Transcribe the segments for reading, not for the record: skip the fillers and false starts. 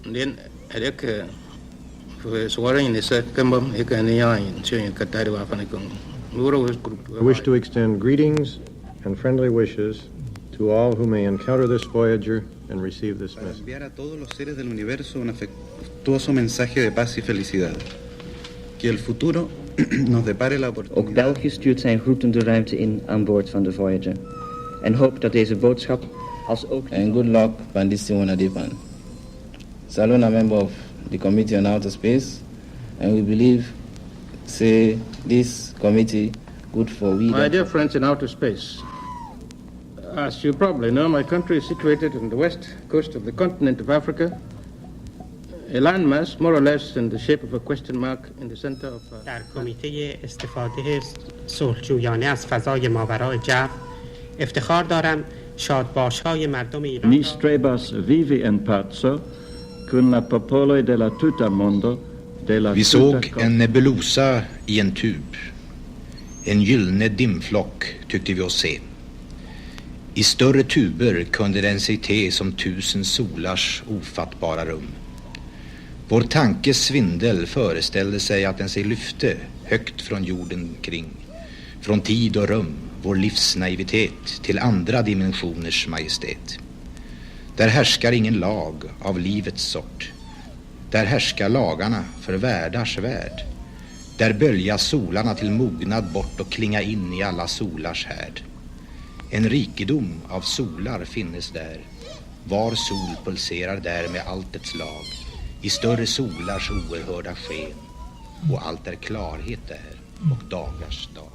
Then I wish to extend greetings and friendly wishes to all who may encounter this Voyager and receive this message. Enviar a todos los seres del universo un afectuoso mensaje de paz y felicidad. Que el futuro nos depare la Ook oportunidad. België stuurt zijn groeten de ruimte in aan boord van de Voyager. En hoopt dat deze boodschap als ook... And good luck, Pandisi Wanadipan. Salon, a member of the Committee on Outer Space, and we believe, say, this committee good for we... My dear friends in outer space, as you probably know, my country is situated on the west coast of the continent of Africa, a landmass more or less in the shape of a question mark in the center of... در کمیته استفاده صلحجویانه از فضای ماورای جو افتخار دارم شادباش‌های مردم ایران Nis trebas vivi en paco con la popolo della tuta mondo della Vi såg en nebulosa i en tub. En gyllene dimflock tyckte vi oss se. I större tuber kunde den sig te som 1000 solars ofattbara rum. Vår tankes svindel föreställde sig att den sig lyfte högt från jorden kring. Från tid och rum, vår livsnaivitet till andra dimensioners majestät. Där härskar ingen lag av livets sort. Där härskar lagarna för världars värld. Där bölja solarna till mognad bort och klinga in i alla solars härd. En rikedom av solar finnes där. Var sol pulserar där med allt dess lag. I större solars oerhörda sken. Och allt är klarhet där och dagars dag.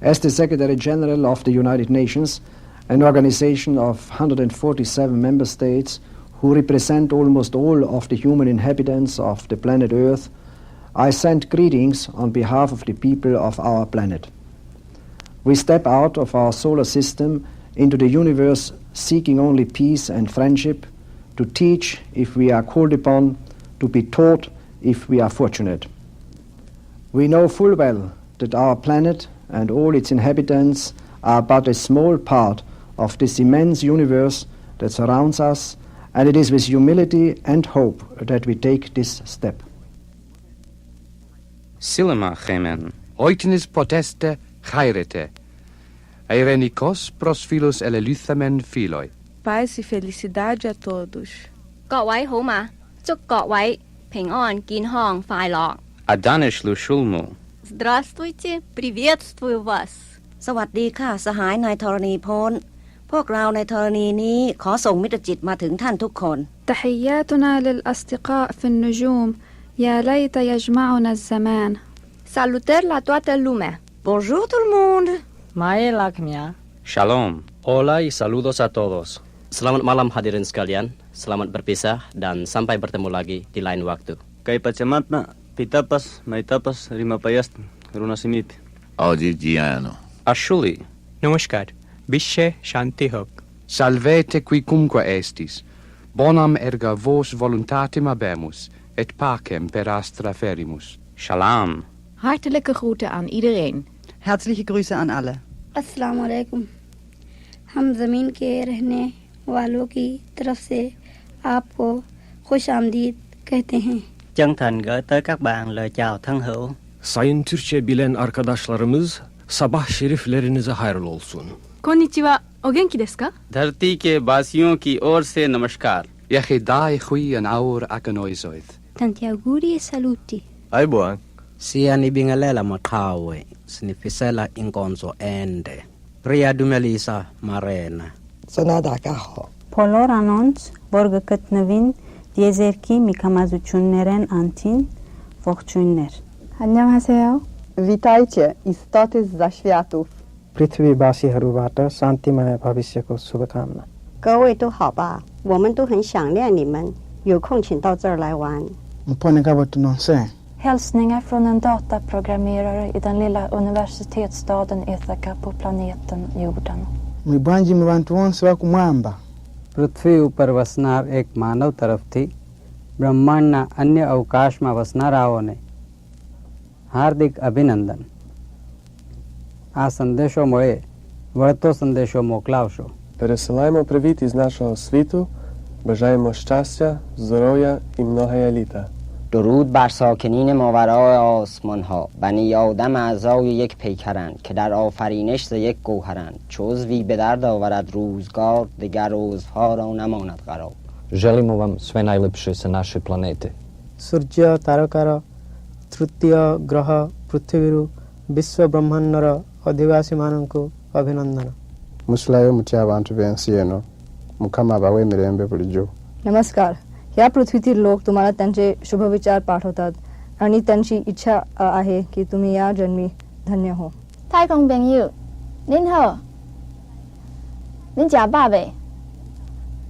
As the Secretary General of the United Nations, an organization of 147 member states who represent almost all of the human inhabitants of the planet Earth, I send greetings on behalf of the people of our planet. We step out of our solar system into the universe seeking only peace and friendship, to teach if we are called upon, to be taught if we are fortunate. We know full well that our planet and all its inhabitants are but a small part of this immense universe that surrounds us, and it is with humility and hope that we take this step. Silema gemen. Oitenis poteste chairete. Eirenikos pros philos eleluthamen philoi. Paz e felicidade a todos. 各位好嘛，祝各位平安、健康、快樂。 Adanish lushulmu. Здравствуйте, приветствую вас. สวัสดีค่ะสหายนายธรณีพลพวกเราในธรณีนี้ขอส่งมิตรจิตมาถึงท่านทุกคน تحياتنا للأصدقاء في النجوم يا ليت يجمعنا الزمان. Salutări la toată lumea. Bonjour tout le monde. Mae lakmia. Shalom. Hola y saludos a todos. Selamat malam hadirin sekalian. Selamat berpisah dan sampai bertemu lagi di lain waktu. Kay pachamatna, pitapas, maitapas, rimapayast, runasimit. Audigiano. Ashuli. Namaskar. Bishe Shanti Hok. Salvete quicumque estis. Bonam erga vos voluntatem habemus, et pacem per astra ferimus. Shalom. Hartelijke groeten aan iedereen. Herzliche Grüße an alle. अस्सलाम वालेकुम हम ज़मीन के रहने वालों की तरफ से आपको खुश आमदीद कहते हैं. Chân thành gửi tới các bạn lời chào thân hữu. Sayın Türkçe bilen arkadaşlarımız, sabah şeriflerinize hayırlı olsun. Konnichiwa, o genki desu ka? धरती के वासियों की ओर से नमस्कार. Yechidai chui an aur aganoisoid. Tanti auguri e saluti. Ai buon. Sia ni bingalela makawe, snifisela ingonzo ende. Pria dumelisa marena. Sanada kaho. Polor anonç, borgăcăt năvin, diezerki mikamazuchuneren antin, vohchunner. 안녕하세요. Witajcie, istoty z zaświatów. पृथ्वीवासीहरूबाट शान्तिमय भविष्यको शुभकामना. 各位都好吧，我们都很想念你们，有空请到这儿来玩。 Hälsningar från en dataprogrammerare i den lilla universitetsstaden Ithaca på planeten jorden. પૃથ્વી ઉપર વસનાર એક માનવ તરફથી બ્રહ્માંડના અન્ય અવકાશમાં વસનારાઓને હાર્દિક અભિનંદન. આ સંદેશો મળે વળતો સંદેશો મોકલાવશો. Пересилаємо привіт із нашого світу, бажаємо щастя, здоров'я і многоя літа. درود بر ساکنین ماورای آسمان ها. بنی آدم اعضای یک پیکرند که در آفرینش ز یک گوهرند. چو عضوی به درد آورد روزگار دگر عضوها را نماند قرار. Želimo vam sve najlepše sa naše planete. ସୂର୍ଯ୍ୟ ତାରକାର ତୃତୀୟ ଗ୍ରହ ପୃଥିବୀରୁ ବିଶ୍ୱ ବ୍ରହ୍ମାଣ୍ଡର ଅଧିବାସୀମାନଙ୍କୁ ଅଭିନନ୍ଦନ. Muslayo mutiabantu bensieno mukama bawemirembe bulijo. नमस्कार. या पृथ्वीतील लोक तुम्हाला त्यांचे शुभ विचार पाठवतात आणि त्यांची इच्छा आहे की तुम्ही या जन्मी धन्य हो. 太空朋友，您好，您食飽未？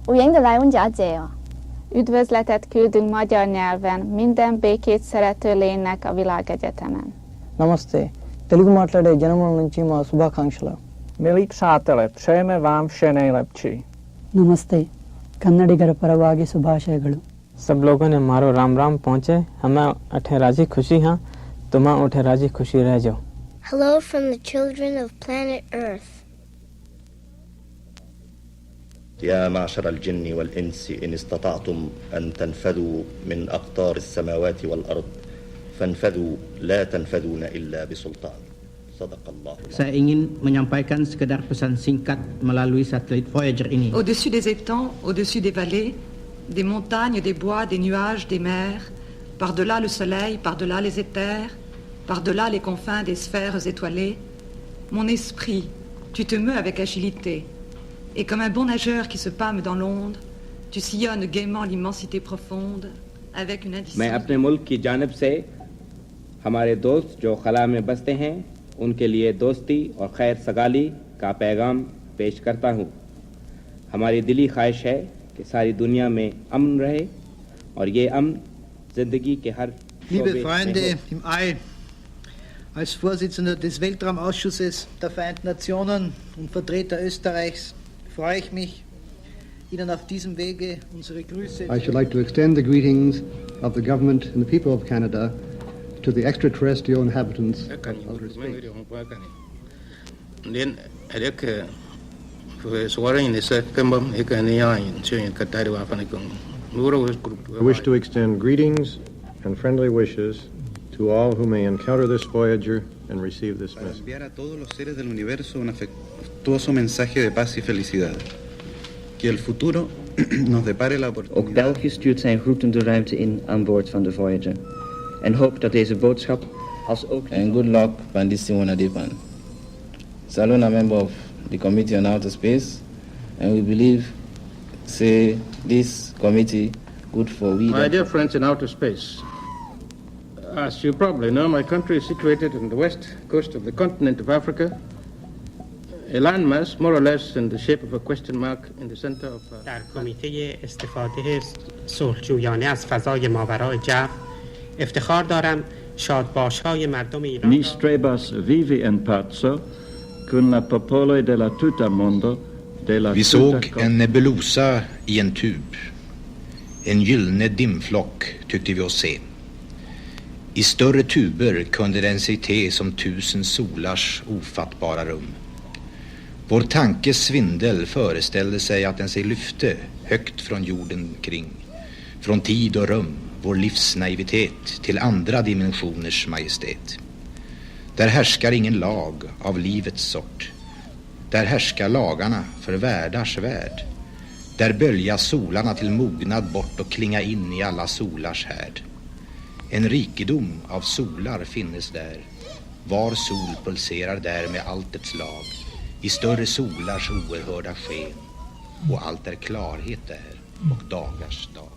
有影就嚟阮遮坐哦。Üdvözletet küldünk magyar nyelven minden békét szerető lénynek a világegyetemen. Namaste. Telugu మాట్లాడే జనముల నుంచి మా శుభాకాంక్షలు. Milí přátelé, přejeme vám vše nejlepší. नमस्ते. कन्नडिगर परवागी शुभाशयಗಳು. सब लोगों ने मारो राम राम पहुँचे. हमें अठे राजी खुशी हाँ, तुम्हें उठे राजी खुशी रह जाओ. Hello from the children of planet Earth. يا معشر الجن والإنس إن استطعتم أن تنفذوا من أقطار السماوات والأرض فانفذوا لا تنفذون إلا بسلطان. Saya ingin menyampaikan sekedar pesan singkat melalui satelit Voyager ini. Au-dessus des étangs, au-dessus des vallées, des montagnes, des bois, des nuages, des mers, par-delà le soleil, par-delà les éthers, par-delà les confins des sphères étoilées, mon esprit, tu te meus avec agilité, et comme un bon nageur qui se pâme dans l'onde, tu sillonnes gaiement l'immensité profonde, avec une indicible... मैं अपने मुल्क की जानिब से हमारे दोस्त जो खला में बसते हैं उनके लिए दोस्ती और खैर सगाली का पैगाम पेश करता हूँ. हमारी दिली ख्वाहिश है कि सारी दुनिया में अमन रहे और ये अमन जिंदगी के हर Liebe Freunde im All, als Vorsitzender des Weltraumausschusses der Vereinten Nationen und Vertreter Österreichs freue ich mich, Ihnen auf diesem Wege unsere Grüße. I should like to extend the greetings of the government and the people of Canada to the extraterrestrial inhabitants of outer space. Then avec I wish to extend greetings and friendly wishes to all who may encounter this Voyager and receive this message. Enviar a todos los seres del universo un afectuoso mensaje de paz y felicidad. Que el futuro nos depare la oportunidad. Ook België stuurt zijn groeten de ruimte in aan boord van de Voyager. En hoopt dat deze boodschap als ook... And good luck, Pandisi Wanadepan. Salon, a member of the Committee on Outer Space, and we believe, say, this committee good for we... My dear friends in outer space, as you probably know, my country is situated on the west coast of the continent of Africa, a landmass more or less in the shape of a question mark in the center of... در کمیته استفاده صلحجویانه از فضای ماورای جو افتخار دارم شادباش‌های مردم ایران. Ni strebas vivi en pace con la popolo della tutta mondo della Vi såg en nebulosa i en tub. En gyllene dimflock tyckte vi oss se. I större tuber kunde den sig te som 1000 solars ofattbara rum. Vår tankes svindel föreställde sig att den sig lyfte högt från jorden kring. Från tid och rum, vår livsnaivitet till andra dimensioners majestät. Där härskar ingen lag av livets sort. Där härskar lagarna för världars värld. Där bölja solarna till mognad bort och klinga in i alla solars härd. En rikedom av solar finnes där. Var sol pulserar där med allt ett slag. I större solars oerhörda sken. Och allt är klarhet där och dagars dag.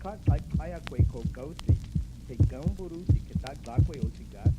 Kat like kaya kwe ko gosi. Te gamburu si kitak zakwe osigat.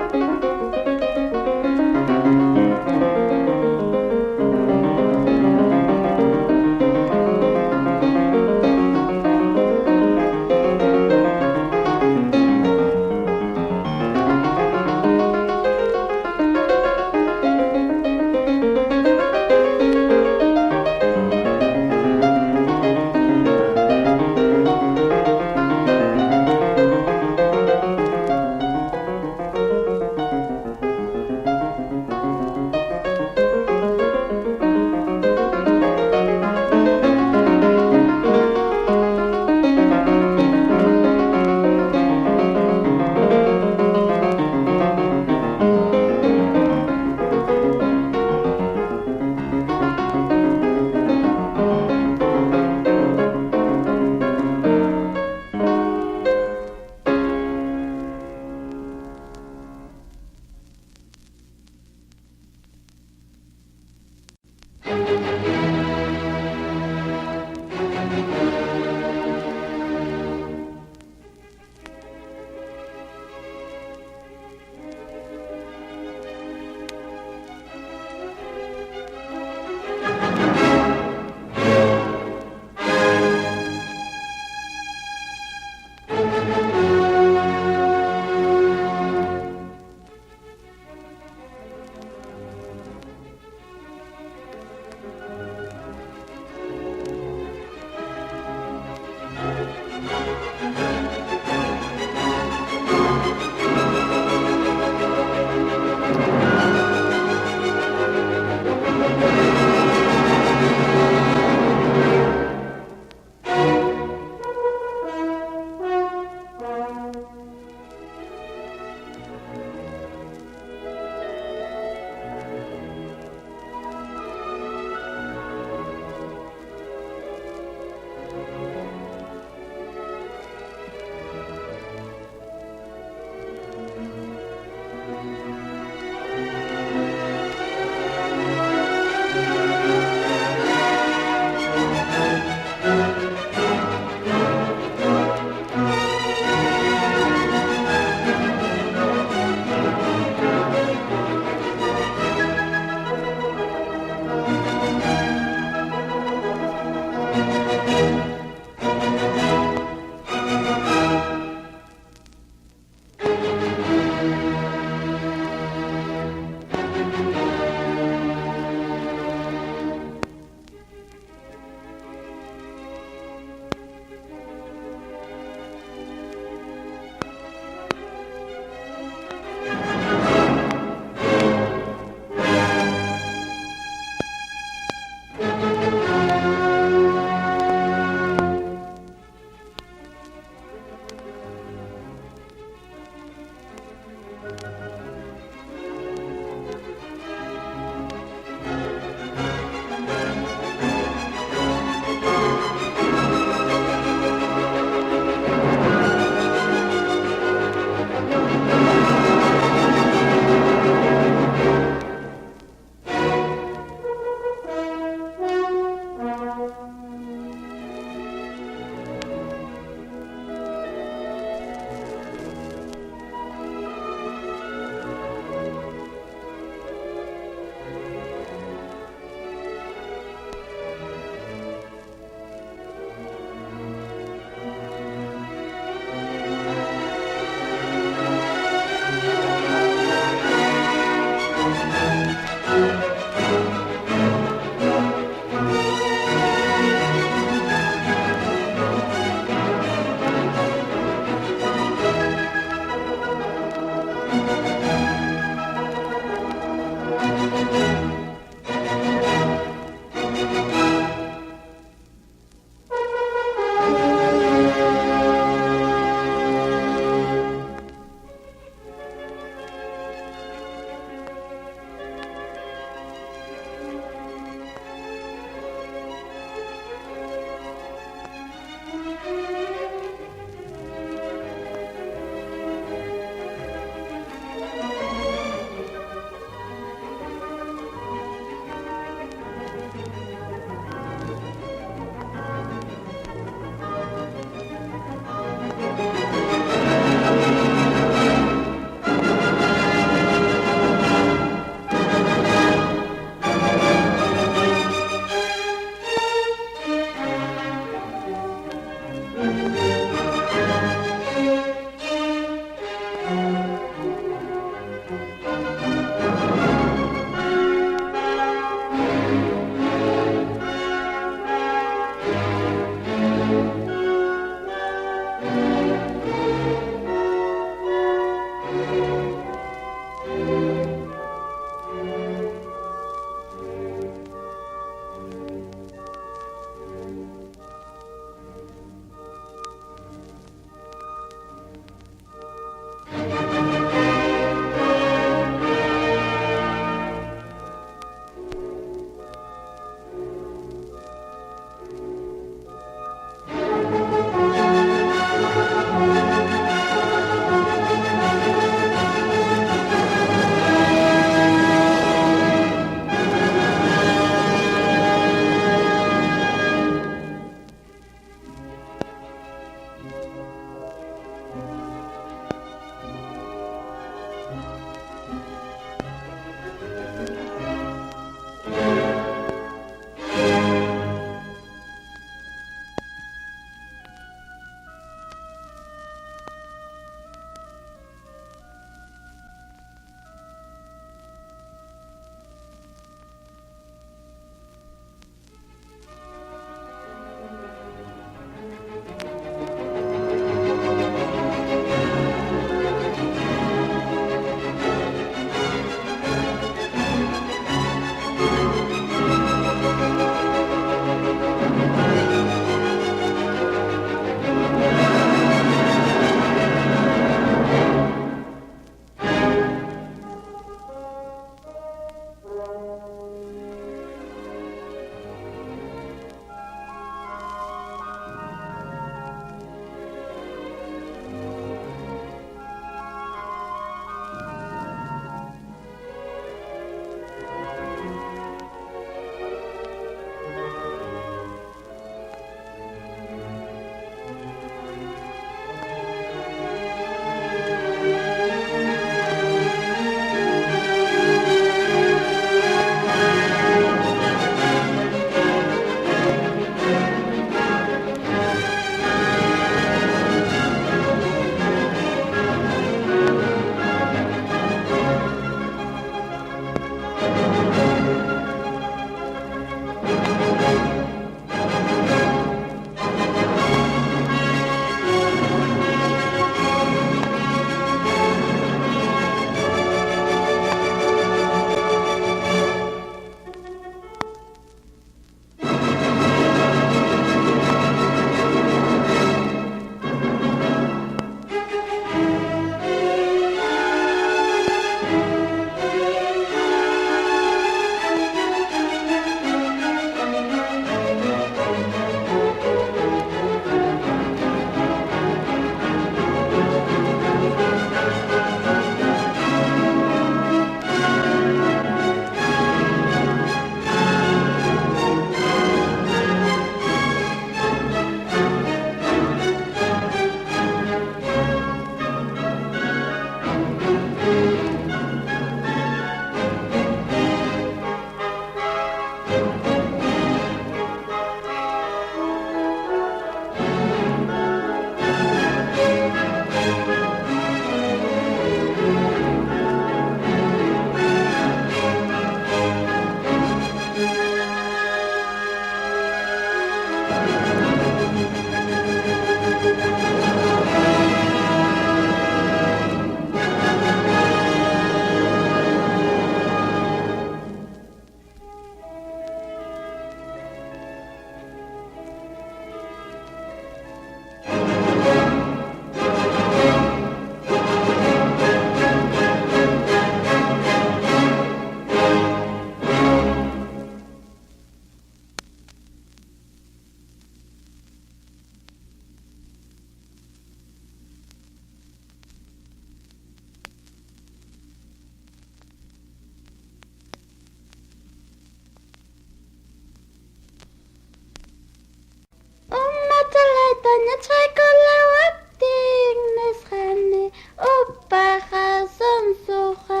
jana trekala wapting nesrane upaha sonsoha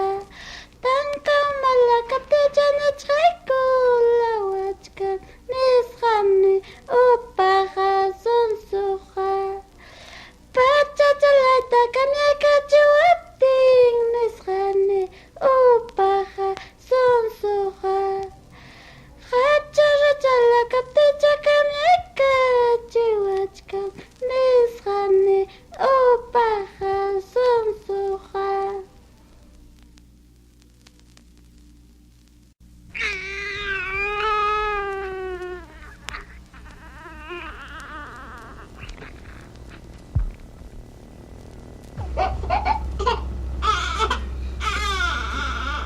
tanka malakate jana trekala watka nesrane upaha sonsoha pacha jalata kanyaka wapting nesrane upaha sonsoha Raja raja la kapte jakam eka jiwachka nisrane opaha sonsoha.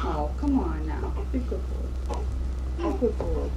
Oh, come on now. Be good boy. Oh, good boy.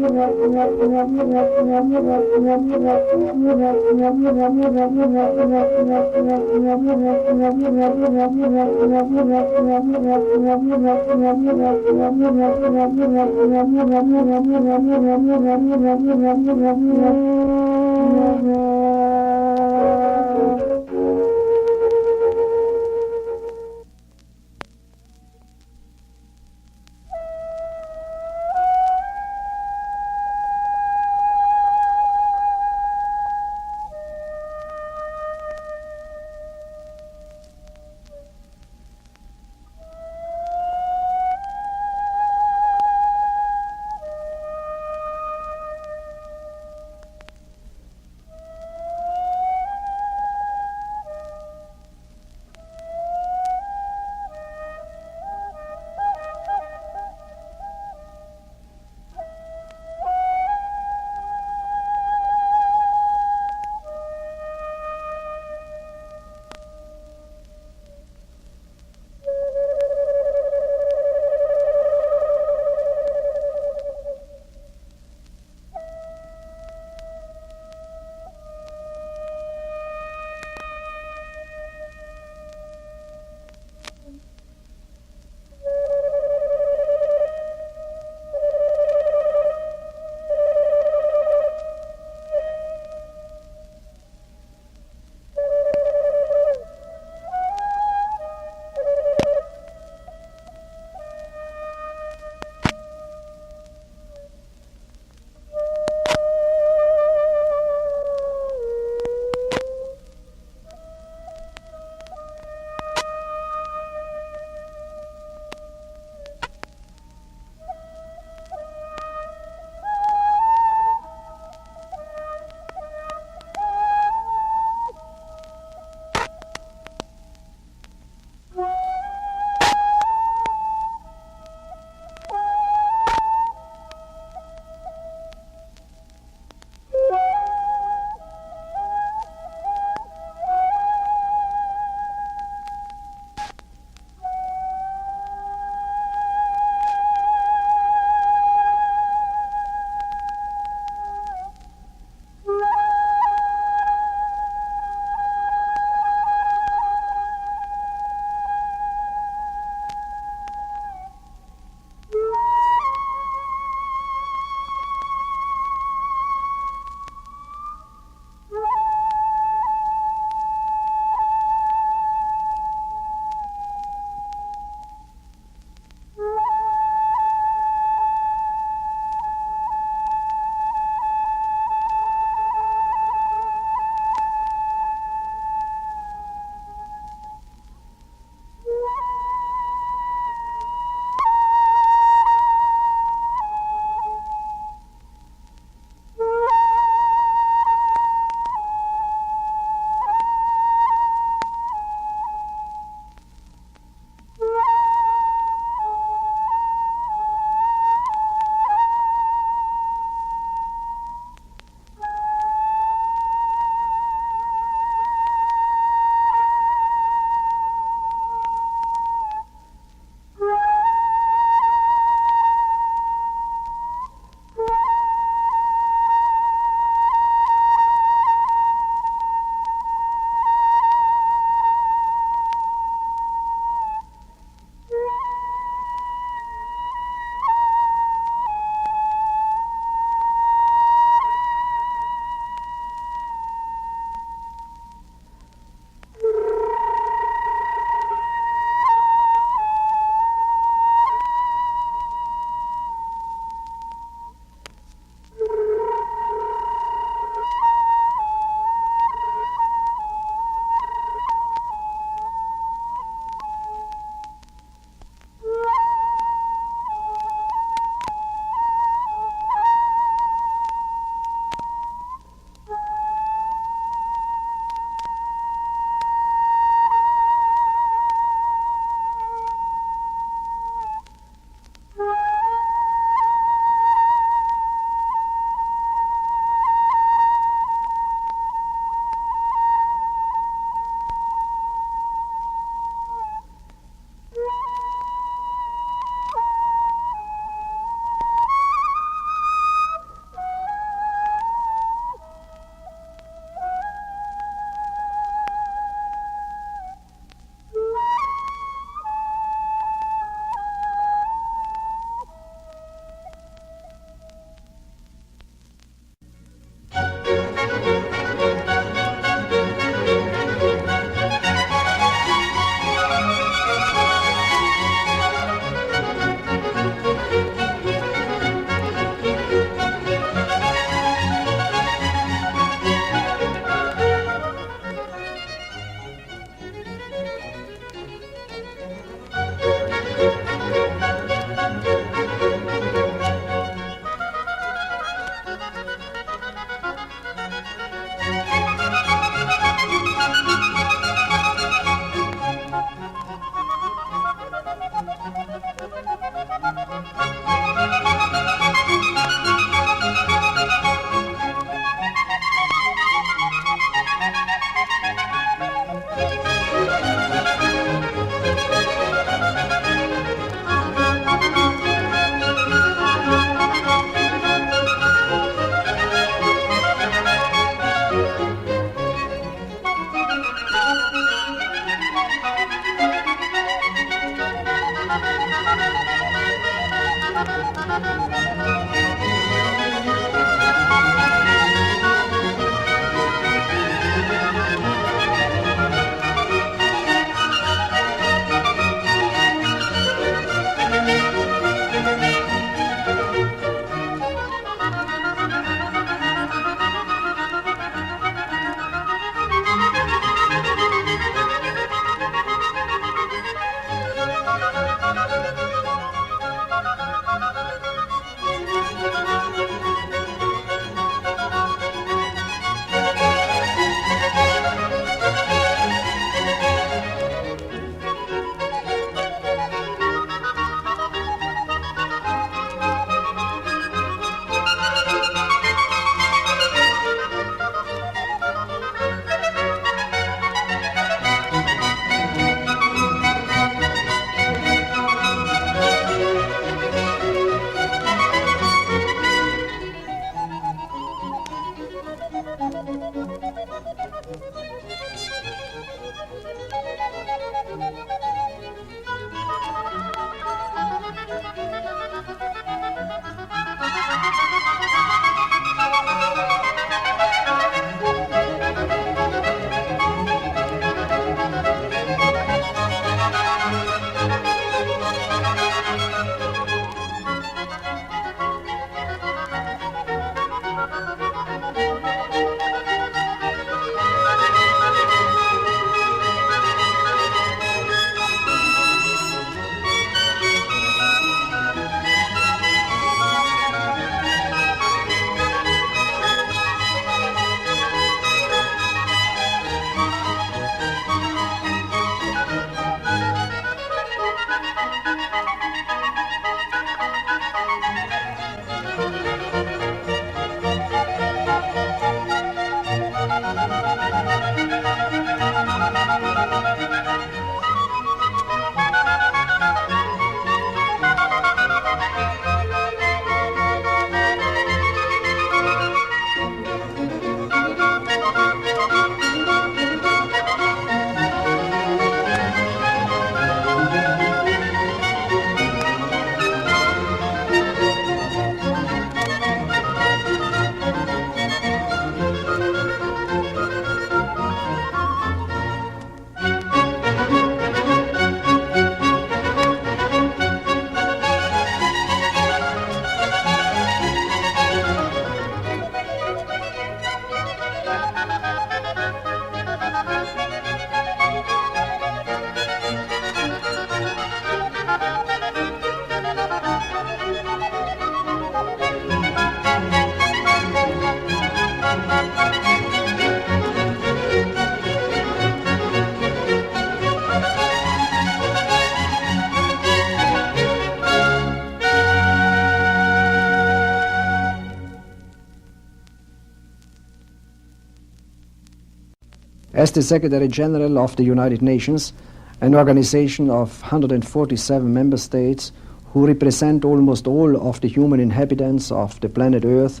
As the Secretary General of the United Nations, an organization of 147 member states who represent almost all of the human inhabitants of the planet Earth,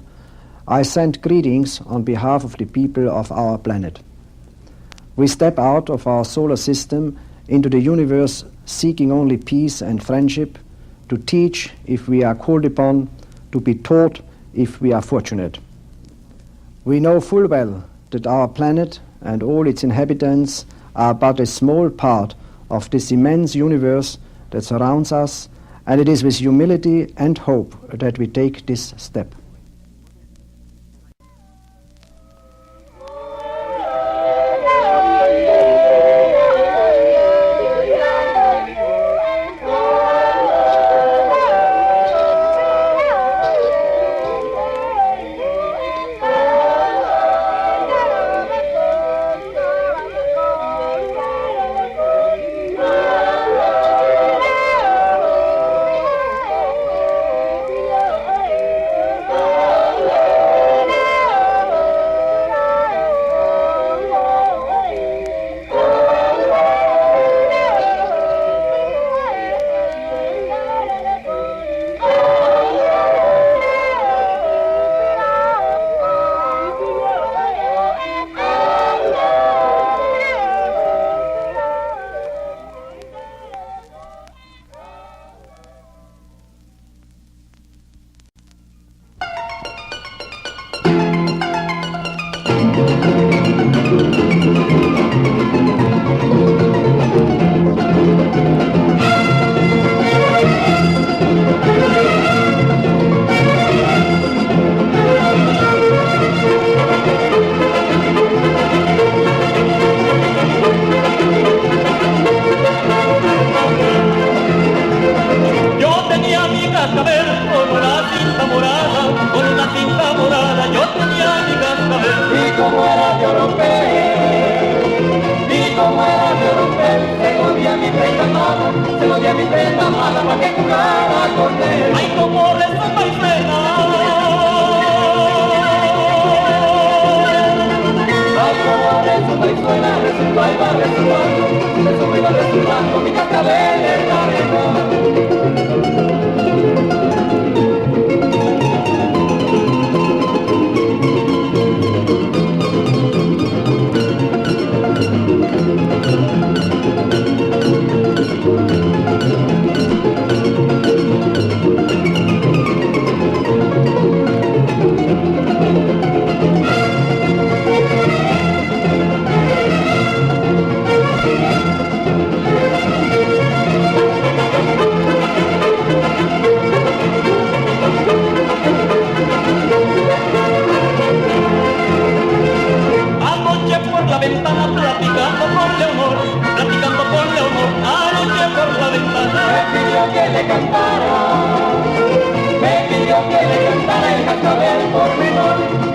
I send greetings on behalf of the people of our planet. We step out of our solar system into the universe seeking only peace and friendship, to teach if we are called upon, to be taught if we are fortunate. We know full well that our planet and all its inhabitants are but a small part of this immense universe that surrounds us, and it is with humility and hope that we take this step. con una cinta morada, yo tenía mi cascabel. Y como era de oropel, se lo di a mi prenda amada, para que jugara con él. Ay, como rezó Maicena, ay, como rezumba y suena, rezumba y va rezumbando, mi cascabel en la arena.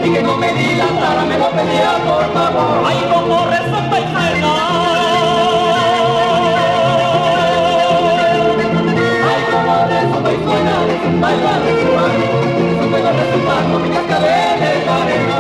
Y que no me dilatara, me lo pedía por favor. Ay, como rezó Maicena, ay, como rezó Maicena, baila rezumbando, mi cascabel en la arena.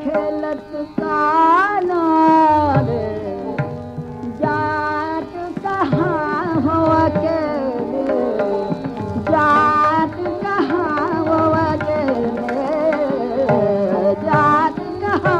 खेलत काना रे जात कहाँ हो अकेले जात कहाँ हो अकेले जात कहाँ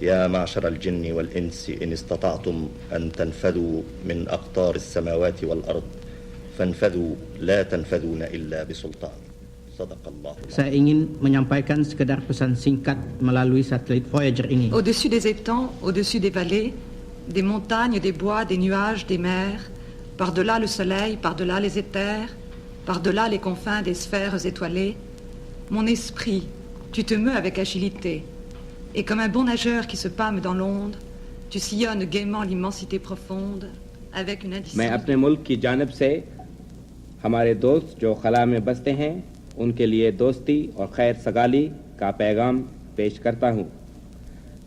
يا معشر الجن والإنس إن استطعتم أن تنفذوا من أقطار السماوات والأرض فانفذوا لا تنفذون إلا بسلطان. صدق الله. Saya ingin menyampaikan sekedar pesan singkat melalui satelit Voyager ini. Au-dessus des étangs, au-dessus des vallées, des montagnes, des bois, des nuages, des mers, par-delà le soleil, par-delà les éthers, par-delà les confins des sphères étoilées, mon esprit, tu te meus avec agilité, et comme un bon nageur qui se pâme dans l'onde, tu sillonnes gaiement l'immensité profonde avec une मैं indicible... अपने मुल्क की जानब से हमारे दोस्त जो खला में बसते हैं उनके लिए दोस्ती और खैर सगाली का पैगाम पेश करता हूँ।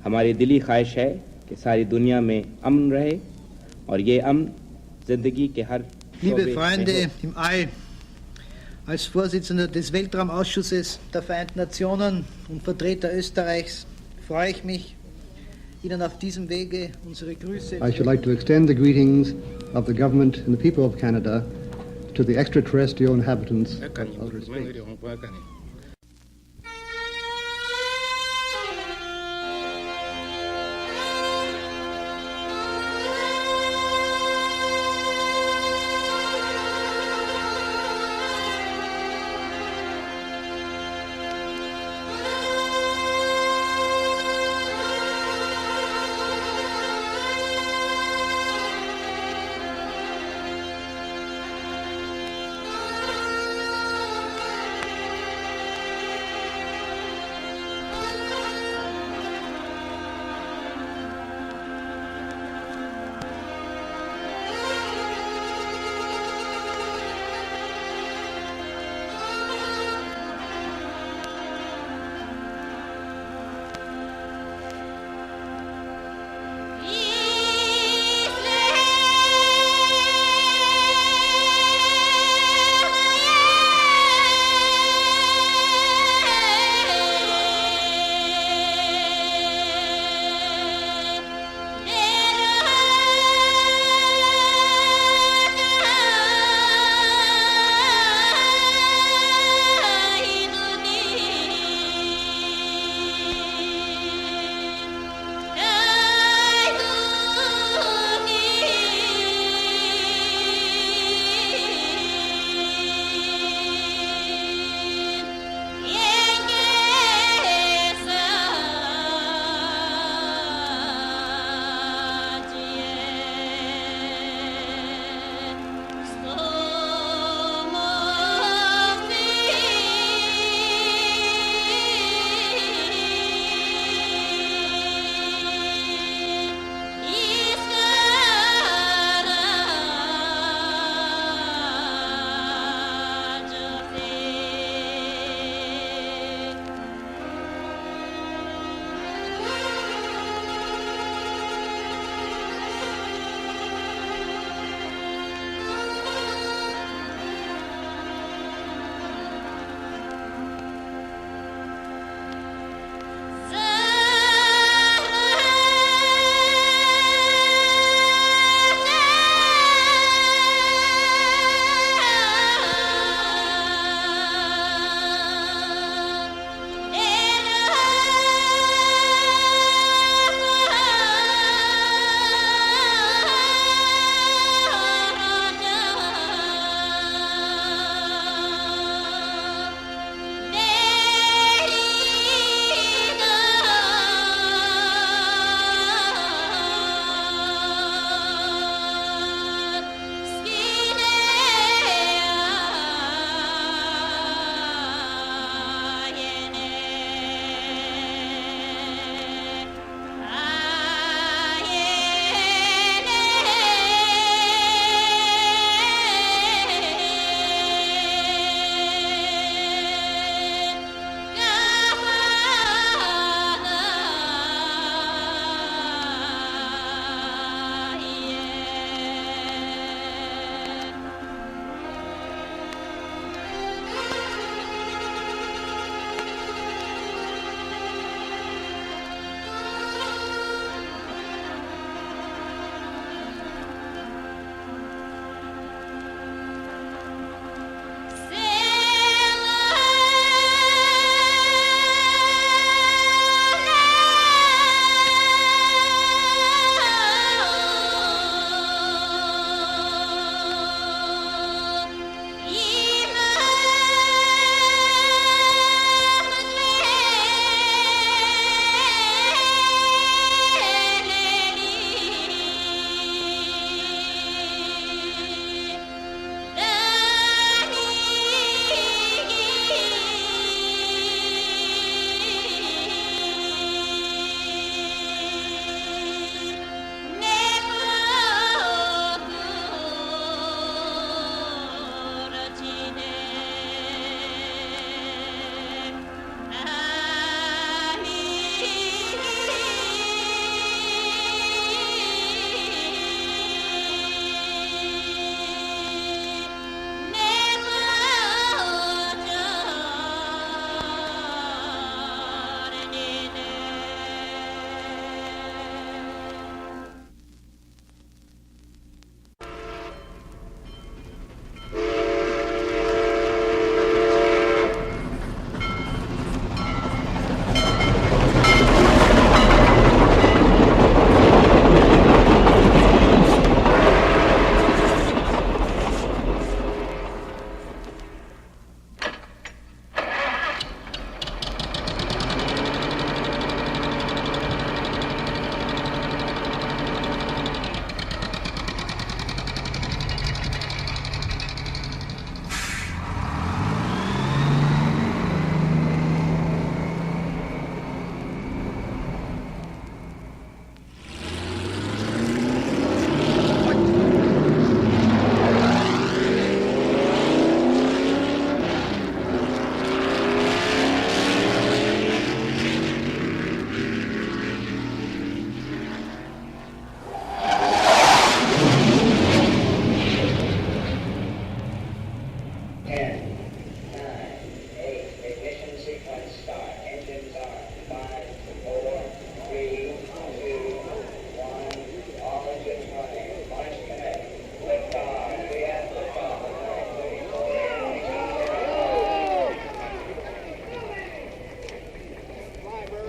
हमारी दिली ख्वाहिश है कि सारी दुनिया में अमन रहे और ये अमन जिंदगी के हर Liebe शोबे Freunde में हो। im All, als Vorsitzender des Weltraumausschusses der Vereinten Nationen und Vertreter Österreichs freue ich mich, Ihnen auf diesem Wege unsere Grüße I should like to extend the greetings of the government and the people of Canada to the extraterrestrial inhabitants of outer space.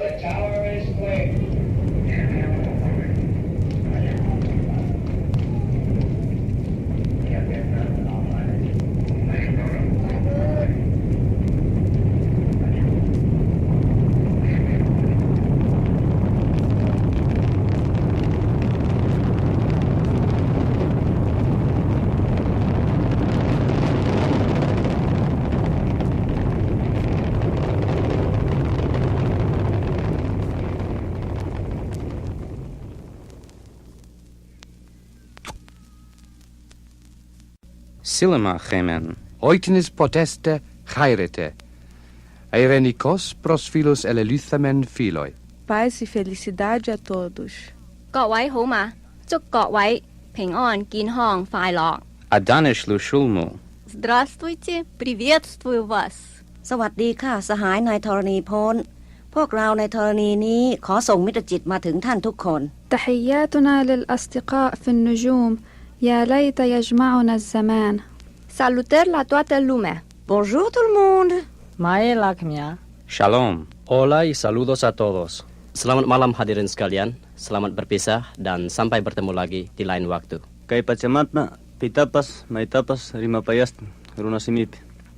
The tower is clear. Silema gemen. Oitenis poteste chairete. Eirenikos pros philos eleluthamen philoi. Paz e felicidade a todos. 各位好嘛，祝各位平安、健康、快樂。 Adanish lushulmu. Здравствуйте, приветствую вас. สวัสดีค่ะสหายนายธรณีพลพวกเราในธรณีนี้ขอส่งมิตรจิตมาถึงท่านทุกคน تحياتنا للأصدقاء في النجوم يا ليت يجمعنا الزمان. Salutări la toată lumea. Bonjour tout le monde. Mae lakmia. Shalom. Hola y saludos a todos. Selamat malam hadirin sekalian. Selamat berpisah dan sampai bertemu lagi di lain waktu. Kay pachamatna, pitapas, maitapas, rimapayast, runasimip.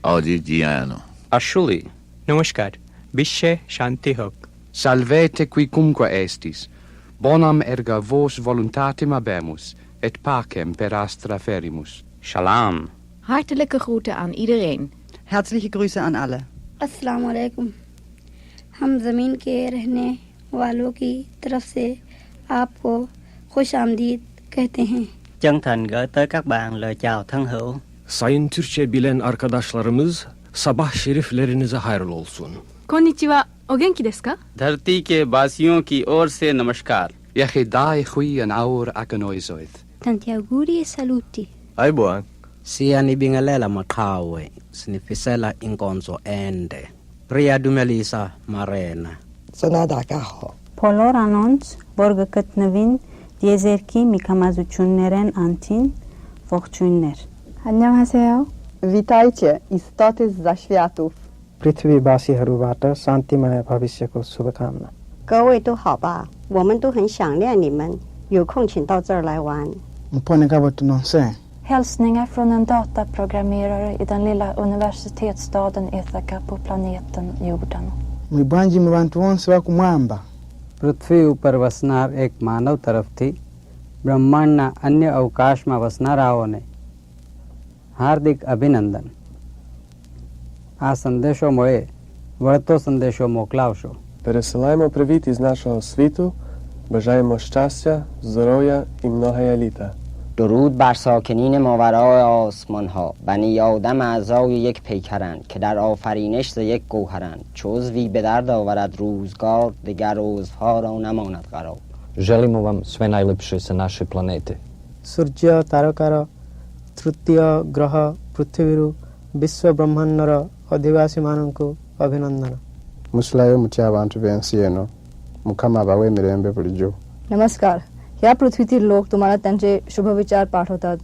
Audigiano. Ashuli. Namaskar. Bishe Shanti Hok. Salvete quicumque estis. Bonam erga vos voluntatem habemus, et pacem per astra ferimus. Shalom. Hartelijke groeten aan iedereen. Herzliche Grüße an alle. अस्सलाम वालेकुम हम ज़मीन के रहने वालों की तरफ से आपको खुश आमदीद कहते हैं Chân thành gửi tới các bạn lời chào thân hữu. Sayın Türkçe bilen arkadaşlarımız, sabah şeriflerinize hayırlı olsun. Konnichiwa, o genki desu ka? धरती के वासियों की ओर से नमस्कार. Yechidai chui an aur aganoisoith. Tanti auguri e saluti. Aibuan. Siyanibingelela maqhawe, sinifisela inkonzo ende. Priya dumelisa marena. Sonadakaho. Բոլոր անոնց, որ գտնվին դիեզերքի միկամազություններեն անտին, ողջույններ. 안녕하세요. Witajcie, istoty z zaświatów. पृथ्वीवासीहरूबाट शान्तिमय भविष्यको शुभकामना 各位都好吧，我们都很想念你们，有空请到这儿来玩。 Hälsningar från en dataprogrammerare i den lilla universitetsstaden Ithaca på planeten jorden. પૃથ્વી ઉપર વસનાર એક માનવ તરફથી બ્રહ્માંડના અન્ય અવકાશમાં વસનારાઓને હાર્દિક અભિનંદન. આ સંદેશો મળે વળતો સંદેશો મોકલાવશો. Пересилаємо привіт із нашого світу, бажаємо щастя, здоров'я і многоя літа. درود بر ساکنین ماورای آسمان ها. بنی آدم اعضای یک پیکرند که در آفرینش ز یک گوهرند. چو عضوی به درد آورد روزگار، دگر عضوها را نماند قرار. Želimo vam sve najlepše sa naše planete. ସୂର୍ଯ୍ୟ ତାରକାର ତୃତୀୟ ଗ୍ରହ ପୃଥିବୀରୁ ବିଶ୍ୱ ବ୍ରହ୍ମାଣ୍ଡର ଅଧିବାସୀମାନଙ୍କୁ ଅଭିନନ୍ଦନ. Muslayo mutia abantu b'ensi eno mukama abawe emirembe bulijjo. नमस्कार. या पृथ्वीतील लोक तुम्हाला त्यांचे शुभविचार पाठवतात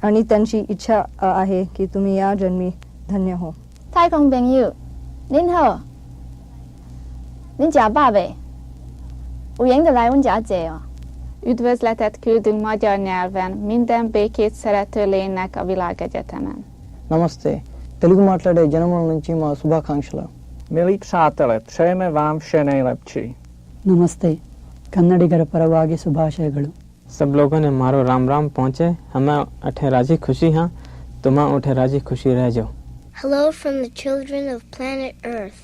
आणि त्यांची इच्छा आहे की तुम्ही या जन्मी धन्य हो. 太空朋友，您好，您家爸爸，有影得来阮家姐哦。 Üdvözletet küldünk magyar nyelven minden békét szerető lénynek a világegyetemen. Namaste. Telugu మాట్లాడే జనముల నుంచి మా శుభాకాంక్షలు. Milí přátelé, přejeme vám vše nejlepší. नमस्ते. कन्नडिगर परवागी शुभाशयಗಳು. सब लोगों ने मारो राम राम पहुँचे. हमें अठे राजी खुशी हाँ, तुम्हें उठे राजी खुशी रह जाओ. Hello from the children of planet Earth.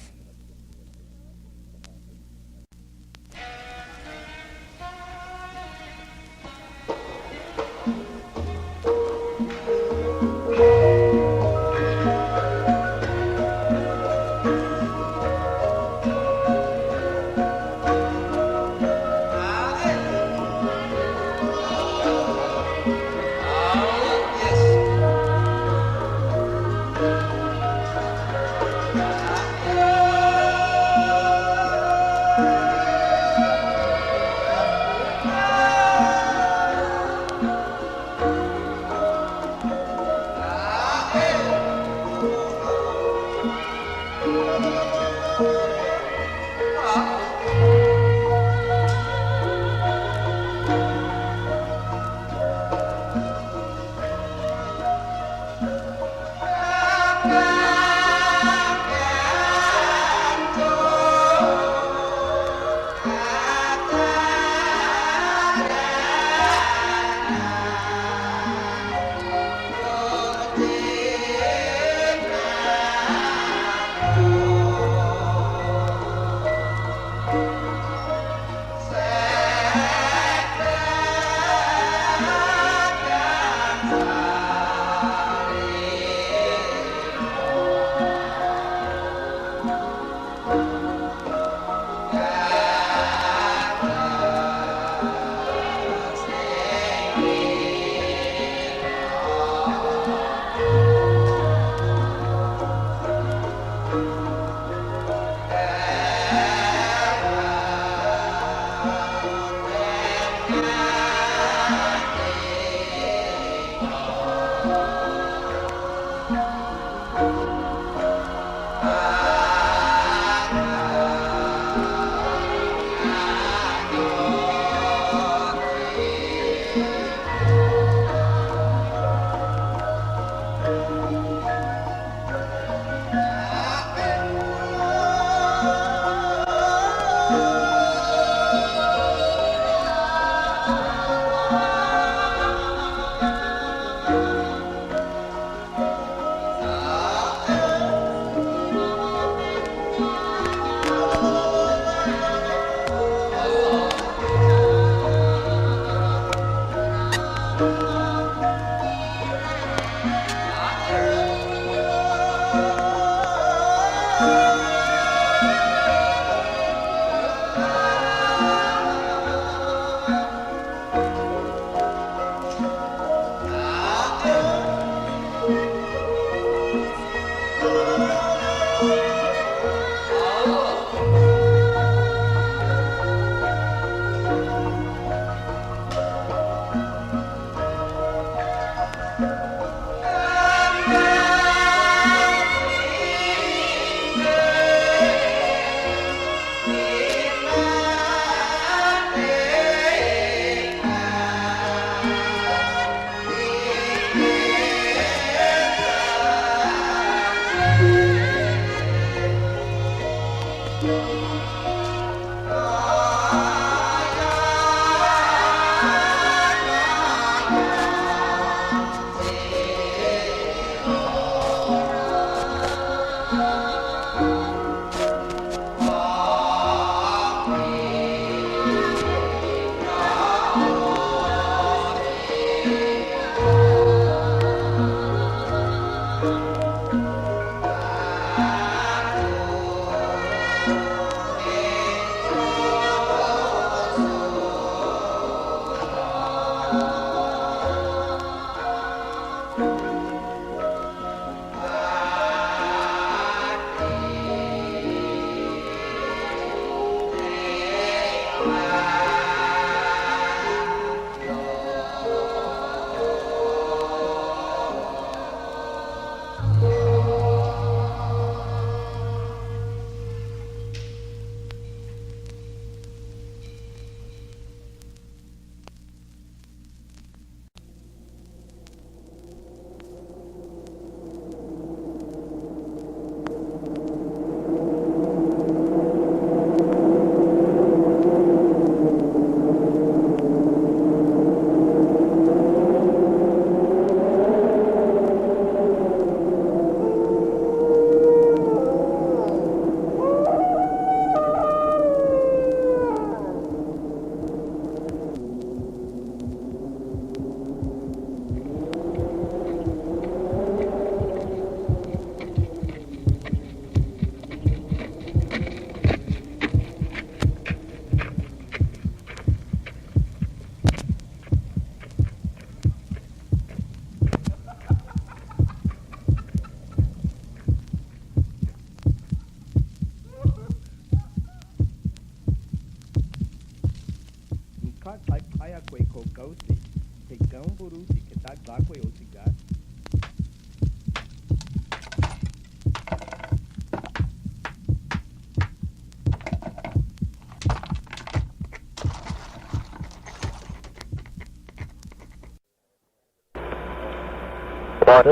This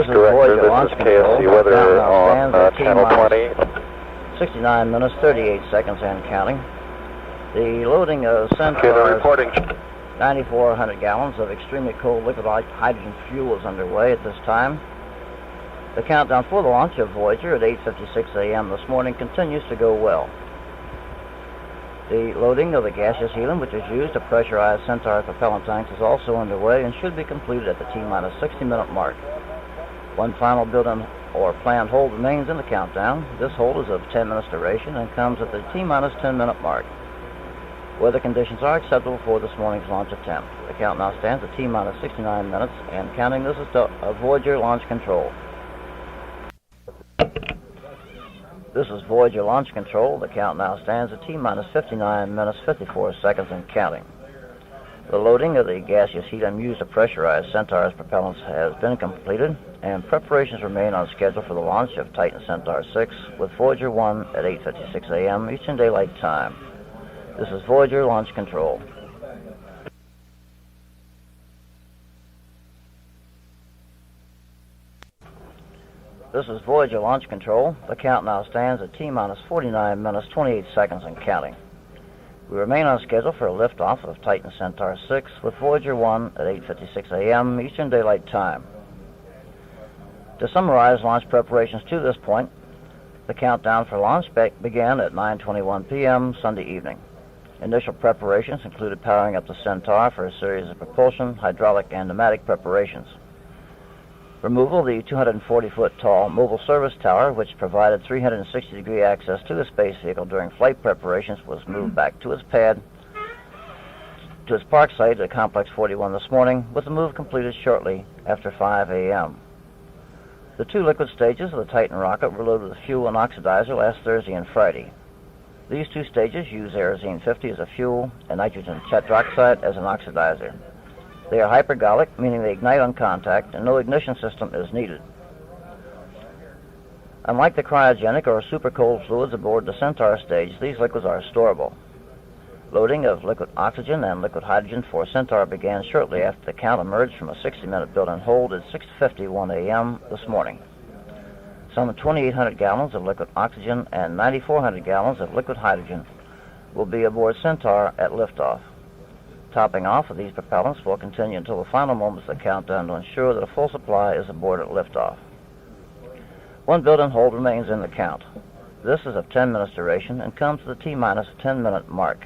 is Voyager launch control. Weather on channel 20. 69 minutes, 38 seconds and counting. The loading of Centaur's 9,400 gallons of extremely cold liquid hydrogen fuel is underway at this time. The countdown for the launch of Voyager at 8:56 a.m. this morning continues to go well. The loading of the gaseous helium, which is used to pressurize Centaur's propellant tanks, is also underway and should be completed at the T-minus 60-minute mark. One final built-in or planned hold remains in the countdown. This hold is of 10 minutes duration and comes at the T-minus 10-minute mark. Weather conditions are acceptable for this morning's launch attempt. The count now stands at T-minus 69 minutes and counting. This is Voyager launch control. This is Voyager launch control. The count now stands at T-minus 59 minutes, 54 seconds and counting. The loading of the gaseous helium used to pressurize Centaur's propellants has been completed, and preparations remain on schedule for the launch of Titan Centaur 6 with Voyager 1 at 8:56 a.m. Eastern Daylight Time. This is Voyager launch control. This is Voyager launch control. The count now stands at T-minus 49 minutes, 28 seconds and counting. We remain on schedule for a liftoff of Titan Centaur 6 with Voyager 1 at 8:56 a.m. Eastern Daylight Time. To summarize launch preparations to this point, the countdown for launch began at 9:21 p.m. Sunday evening. Initial preparations included powering up the Centaur for a series of propulsion, hydraulic, and pneumatic preparations. Removal of the 240-foot tall mobile service tower, which provided 360-degree access to the space vehicle during flight preparations, was moved back to its pad, to its park site at Complex 41 this morning, with the move completed shortly after 5 a.m. The two liquid stages of the Titan rocket were loaded with fuel and oxidizer last Thursday and Friday. These two stages use Aerozine 50 as a fuel and nitrogen tetroxide as an oxidizer. They are hypergolic, meaning they ignite on contact, and no ignition system is needed. Unlike the cryogenic or super cold fluids aboard the Centaur stage, these liquids are storable. Loading of liquid oxygen and liquid hydrogen for Centaur began shortly after the count emerged from a 60-minute built-in hold at 6:51 a.m. this morning. Some 2,800 gallons of liquid oxygen and 9,400 gallons of liquid hydrogen will be aboard Centaur at liftoff. Topping off of these propellants will continue until the final moments of the countdown to ensure that a full supply is aboard at liftoff. One built-in hold remains in the count. This is of 10 minutes duration and comes to the T-minus 10-minute mark.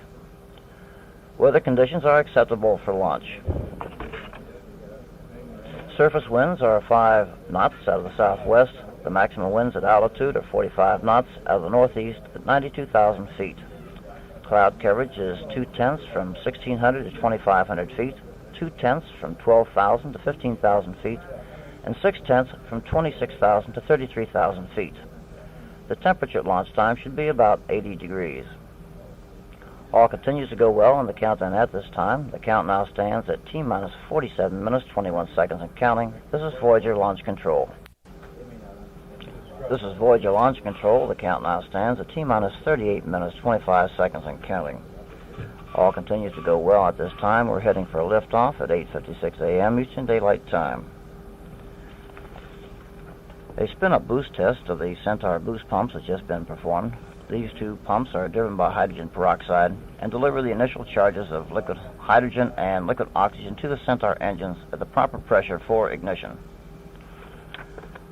Weather conditions are acceptable for launch. Surface winds are 5 knots out of the southwest. The maximum winds at altitude are 45 knots out of the northeast at 92,000 feet. Cloud coverage is 2/10 from 1,600 to 2,500 feet, 2/10 from 12,000 to 15,000 feet, and 6/10 from 26,000 to 33,000 feet. The temperature at launch time should be about 80 degrees. All continues to go well on the countdown at this time. The count now stands at T-minus 47 minutes, 21 seconds and counting. This is Voyager launch control. This is Voyager launch control. The count now stands at T-minus 38 minutes, 25 seconds and counting. All continues to go well at this time. We're heading for a liftoff at 8:56 a.m. Eastern Daylight Time. A spin-up boost test of the Centaur boost pumps has just been performed. These two pumps are driven by hydrogen peroxide and deliver the initial charges of liquid hydrogen and liquid oxygen to the Centaur engines at the proper pressure for ignition.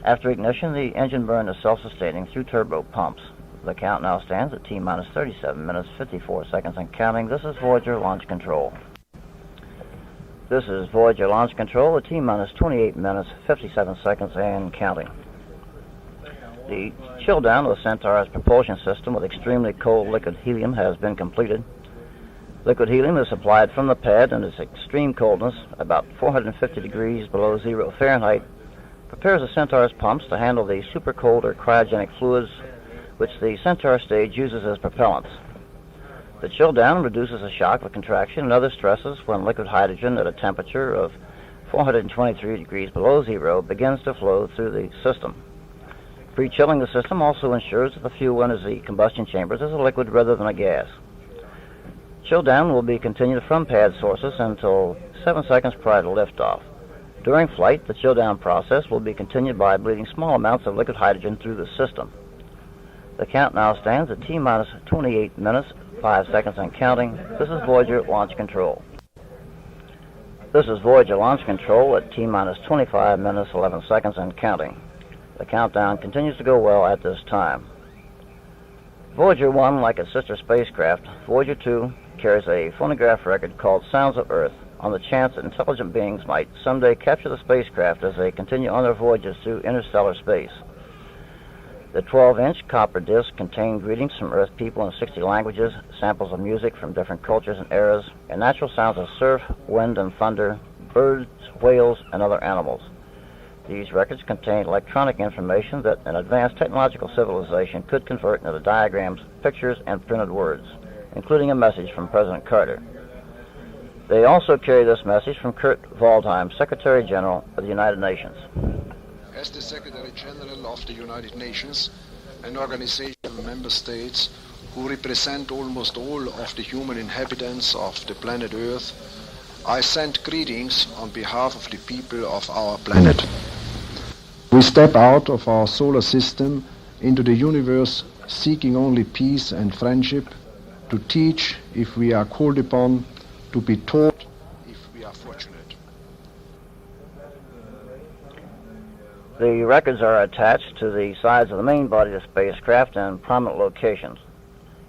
After ignition, the engine burn is self-sustaining through turbo pumps. The count now stands at T-minus 37 minutes, 54 seconds and counting. This is Voyager launch control. This is Voyager launch control at T-minus 28 minutes, 57 seconds and counting. The chill down of the Centaur's propulsion system with extremely cold liquid helium has been completed. Liquid helium is supplied from the pad, and its extreme coldness, about 450 degrees below 0 Fahrenheit, prepares the Centaur's pumps to handle the super cold or cryogenic fluids which the Centaur stage uses as propellants. The chill down reduces the shock of contraction and other stresses when liquid hydrogen at a temperature of 423 degrees below zero begins to flow through the system. Pre-chilling the system also ensures that the fuel enters the combustion chambers as a liquid rather than a gas. Chill down will be continued from pad sources until 7 seconds prior to liftoff. During flight, the chill down process will be continued by bleeding small amounts of liquid hydrogen through the system. The count now stands at T-minus 28 minutes, 5 seconds and counting. This is Voyager Launch Control. This is Voyager Launch Control at T-minus 25 minutes, 11 seconds and counting. The countdown continues to go well at this time. Voyager 1, like its sister spacecraft, Voyager 2, carries a phonograph record called Sounds of Earth on the chance that intelligent beings might someday capture the spacecraft as they continue on their voyages through interstellar space. The 12-inch copper disc contained greetings from Earth people in 60 languages, samples of music from different cultures and eras, and natural sounds of surf, wind, and thunder, birds, whales, and other animals. These records contain electronic information that an advanced technological civilization could convert into diagrams, pictures, and printed words, including a message from President Carter. They also carry this message from Kurt Waldheim, Secretary General of the United Nations. As the Secretary General of the United Nations, an organization of member states who represent almost all of the human inhabitants of the planet Earth, I send greetings on behalf of the people of our planet. We step out of our solar system into the universe seeking only peace and friendship, to teach if we are called upon, to be taught if we are fortunate. The records are attached to the sides of the main body of the spacecraft in prominent locations.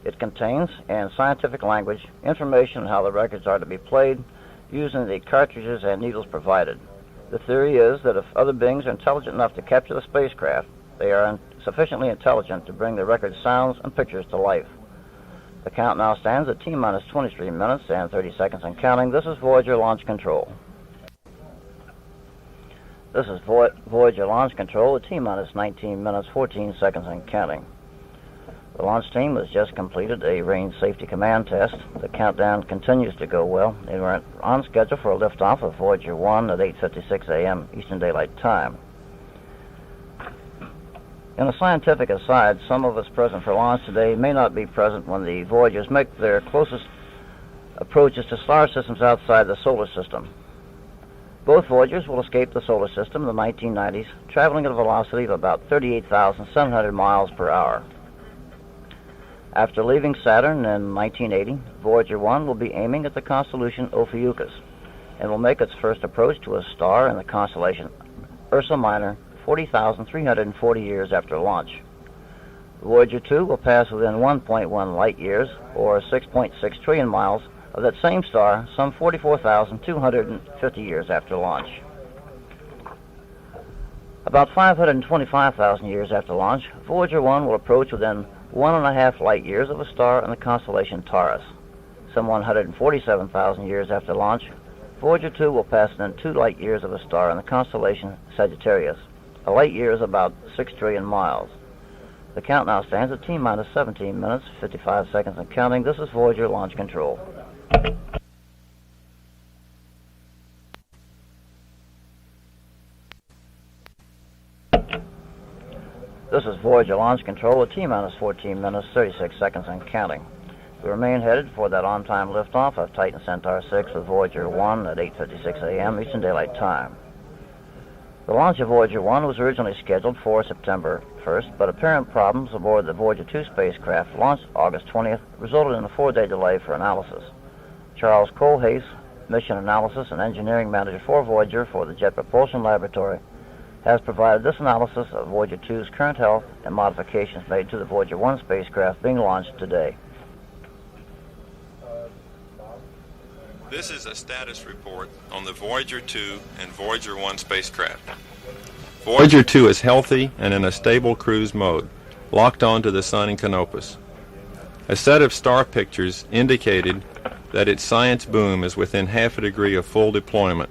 It contains, in scientific language, information on how the records are to be played using the cartridges and needles provided. The theory is that if other beings are intelligent enough to capture the spacecraft, they are sufficiently intelligent to bring the record sounds and pictures to life. The count now stands at T-minus 23 minutes and 30 seconds and counting. This is Voyager Launch Control. This is Voyager Launch Control at T-minus 19 minutes, 14 seconds and counting. The launch team has just completed a range safety command test. The countdown continues to go well, and we're on schedule for a liftoff of Voyager 1 at 8:56 a.m. Eastern Daylight Time. In a scientific aside, some of us present for launch today may not be present when the Voyagers make their closest approaches to star systems outside the solar system. Both Voyagers will escape the solar system in the 1990s, traveling at a velocity of about 38,700 miles per hour. After leaving Saturn in 1980, Voyager 1 will be aiming at the constellation Ophiuchus and will make its first approach to a star in the constellation Ursa Minor 40,340 years after launch. Voyager 2 will pass within 1.1 light years, or 6.6 trillion miles, of that same star some 44,250 years after launch. About 525,000 years after launch, Voyager 1 will approach within 1.5 light years of a star in the constellation Taurus. Some 147,000 years after launch, Voyager 2 will pass within 2 light years of a star in the constellation Sagittarius. A light year is about 6 trillion miles. The count now stands at T-minus 17 minutes, 55 seconds and counting. This is Voyager Launch Control. This is Voyager Launch Control at T-minus 14 minutes, 36 seconds and counting. We remain headed for that on-time liftoff of Titan Centaur 6 with Voyager 1 at 8:56 a.m. Eastern Daylight Time. The launch of Voyager 1 was originally scheduled for September 1st, but apparent problems aboard the Voyager 2 spacecraft launched August 20th resulted in a 4-day delay for analysis. Charles Colhase, Mission Analysis and Engineering Manager for Voyager for the Jet Propulsion Laboratory, has provided this analysis of Voyager 2's current health and modifications made to the Voyager 1 spacecraft being launched today. This is a status report on the Voyager 2 and Voyager 1 spacecraft. Voyager 2 is healthy and in a stable cruise mode, locked onto the Sun in Canopus. A set of star pictures indicated that its science boom is within half a degree of full deployment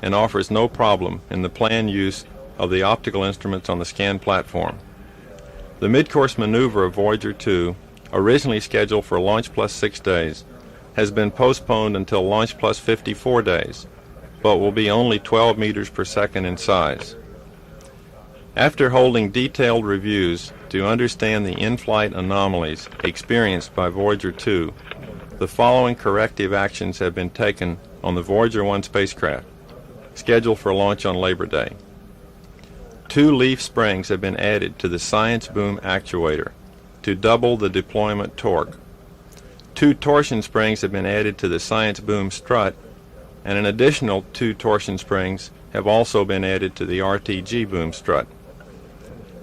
and offers no problem in the planned use of the optical instruments on the scan platform. The mid-course maneuver of Voyager 2 originally scheduled for launch plus 6 days, has been postponed until launch plus 54 days, but will be only 12 meters per second in size. After holding detailed reviews to understand the in-flight anomalies experienced by Voyager 2, the following corrective actions have been taken on the Voyager 1 spacecraft, scheduled for launch on Labor Day. 2 leaf springs have been added to the science boom actuator to double the deployment torque. 2 torsion springs have been added to the science boom strut, and an additional 2 torsion springs have also been added to the RTG boom strut.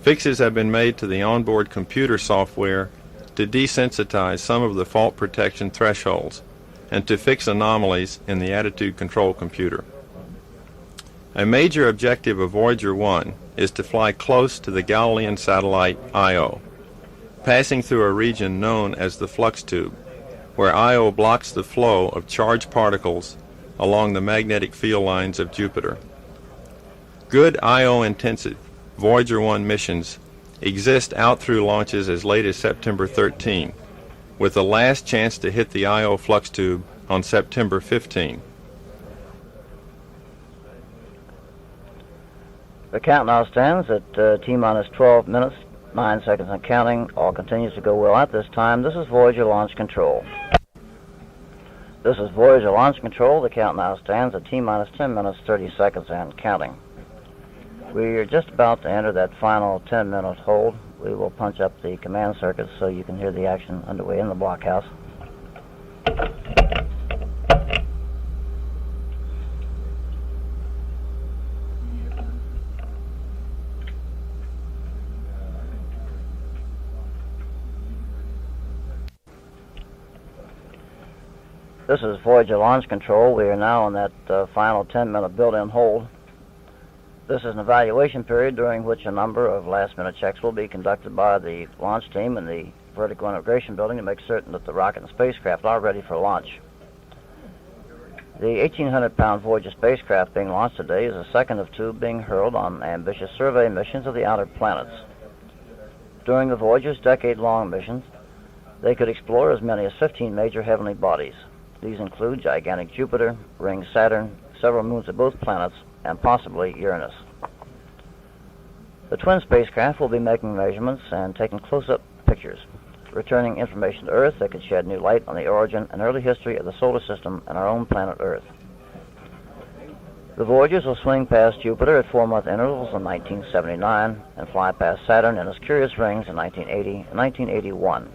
Fixes have been made to the onboard computer software to desensitize some of the fault protection thresholds and to fix anomalies in the attitude control computer. A major objective of Voyager 1 is to fly close to the Galilean satellite Io, passing through a region known as the flux tube, where Io blocks the flow of charged particles along the magnetic field lines of Jupiter. Good Io-intensive Voyager 1 missions exist out through launches as late as September 13, with the last chance to hit the Io flux tube on September 15. The count now stands at T-minus 12 minutes, 9 seconds and counting. All continues to go well at this time. This is Voyager Launch Control. This is Voyager Launch Control. The count now stands at T-minus 10 minutes, 30 seconds and counting. We are just about to enter that final 10-minute hold. We will punch up the command circuits so you can hear the action underway in the blockhouse. This is Voyager Launch Control. We are now in that final 10-minute built-in hold. This is an evaluation period during which a number of last-minute checks will be conducted by the launch team in the vertical integration building to make certain that the rocket and spacecraft are ready for launch. The 1,800-pound Voyager spacecraft being launched today is the second of 2 being hurled on ambitious survey missions of the outer planets. During the Voyager's decade-long missions, they could explore as many as 15 major heavenly bodies. These include gigantic Jupiter, ring Saturn, several moons of both planets, and possibly Uranus. The twin spacecraft will be making measurements and taking close-up pictures, returning information to Earth that could shed new light on the origin and early history of the solar system and our own planet Earth. The Voyagers will swing past Jupiter at 4-month intervals in 1979 and fly past Saturn and its curious rings in 1980 and 1981.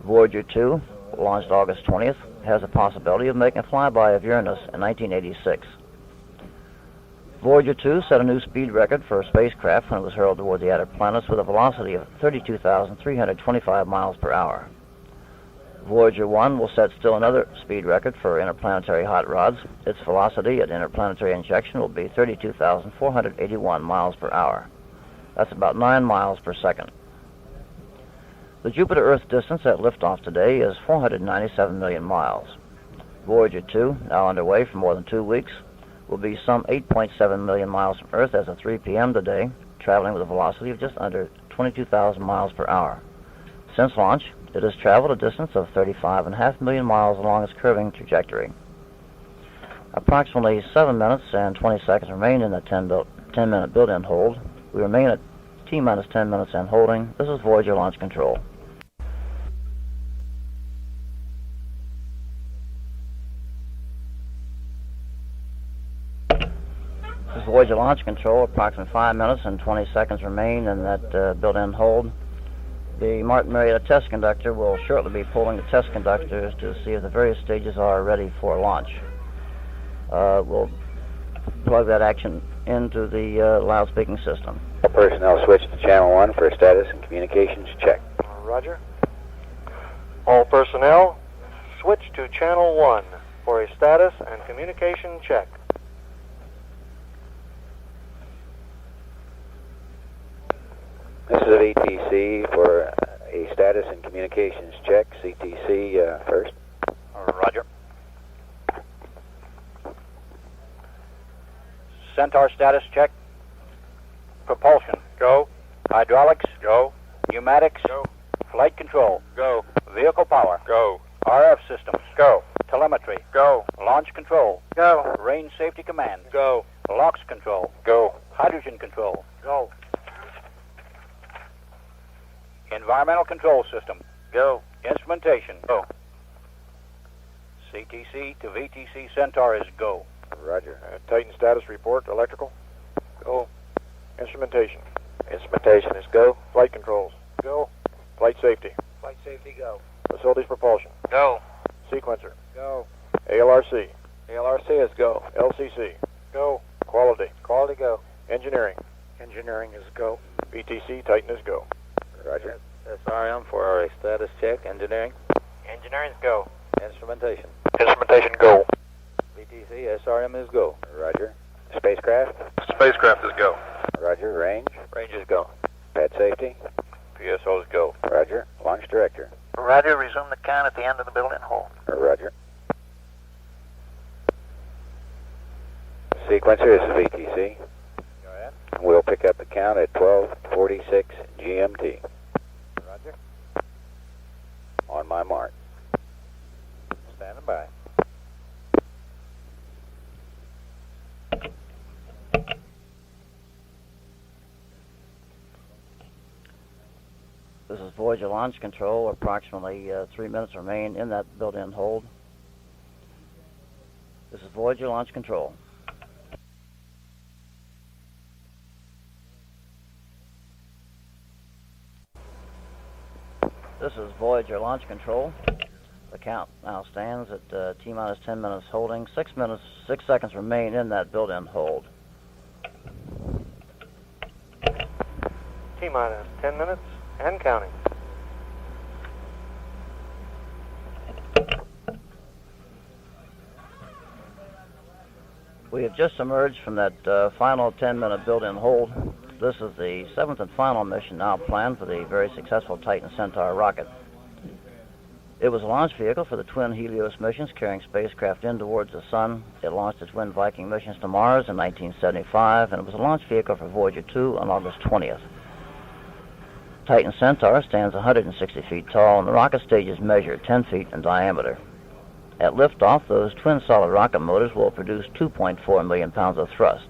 Voyager 2, launched August 20th, has a possibility of making a flyby of Uranus in 1986. Voyager 2 set a new speed record for a spacecraft when it was hurled toward the outer planets with a velocity of 32,325 miles per hour. Voyager 1 will set still another speed record for interplanetary hot rods. Its velocity at interplanetary injection will be 32,481 miles per hour. That's about 9 miles per second. The Jupiter-Earth distance at liftoff today is 497 million miles. Voyager 2, now underway for more than 2 weeks, will be some 8.7 million miles from Earth as of 3 p.m. today, traveling with a velocity of just under 22,000 miles per hour. Since launch, it has traveled a distance of 35.5 million miles along its curving trajectory. Approximately 7 minutes and 20 seconds remain in the 10-minute built-in hold. We remain at T-minus 10 minutes and holding. This is Voyager Launch Control. This is Voyager Launch Control. Approximately 5 minutes and 20 seconds remain in that built-in hold. The Martin Marietta test conductor will shortly be pulling the test conductors to see if the various stages are ready for launch. We'll plug that action into the loudspeaking system. Personnel switch to channel 1 for status and communications check. Roger. All personnel switch to channel 1 for a status and communication check. This is ATC for a status and communications check. CTC first. Roger. Centaur status check. Propulsion. Go. Hydraulics. Go. Pneumatics. Go. Flight control. Go. Vehicle power. Go. RF systems. Go. Telemetry. Go. Launch control. Go. Range safety command. Go. LOX control. Go. Hydrogen control. Go. Environmental control system. Go. Instrumentation. Go. CTC to VTC Centaur is go. Roger. Titan status report. Electrical. Go. Instrumentation. Instrumentation is go. Flight controls. Go. Flight safety. Flight safety, go. Facilities propulsion. Go. Sequencer. Go. ALRC. ALRC is go. LCC. Go. Quality. Quality, go. Engineering. Engineering is go. VTC Titan is go. Roger. SRM for a status check. Engineering. Engineering is go. Instrumentation. Instrumentation go. VTC, SRM is go. Roger. Spacecraft. Spacecraft is go. Roger. Range. Range is go. Pad safety. PSO is go. Roger. Launch director. Roger. Resume the count at the end of the built-in hole. Roger. Sequencer is VTC. Go ahead. We'll pick up the count at 12:46 GMT. Roger. On my mark. Standing by. This is Voyager launch control. Approximately 3 minutes remain in that built-in hold. This is Voyager launch control. This is Voyager launch control. The count now stands at T-minus 10 minutes holding. 6 seconds remain in that built-in hold. T-minus 10 minutes and counting. We have just emerged from that final 10-minute built-in hold. This is the 7th and final mission now planned for the very successful Titan Centaur rocket. It was a launch vehicle for the twin Helios missions carrying spacecraft in towards the Sun. It launched the twin Viking missions to Mars in 1975, and it was a launch vehicle for Voyager 2 on August 20th. Titan Centaur stands 160 feet tall, and the rocket stages measure 10 feet in diameter. At liftoff, those twin solid rocket motors will produce 2.4 million pounds of thrust.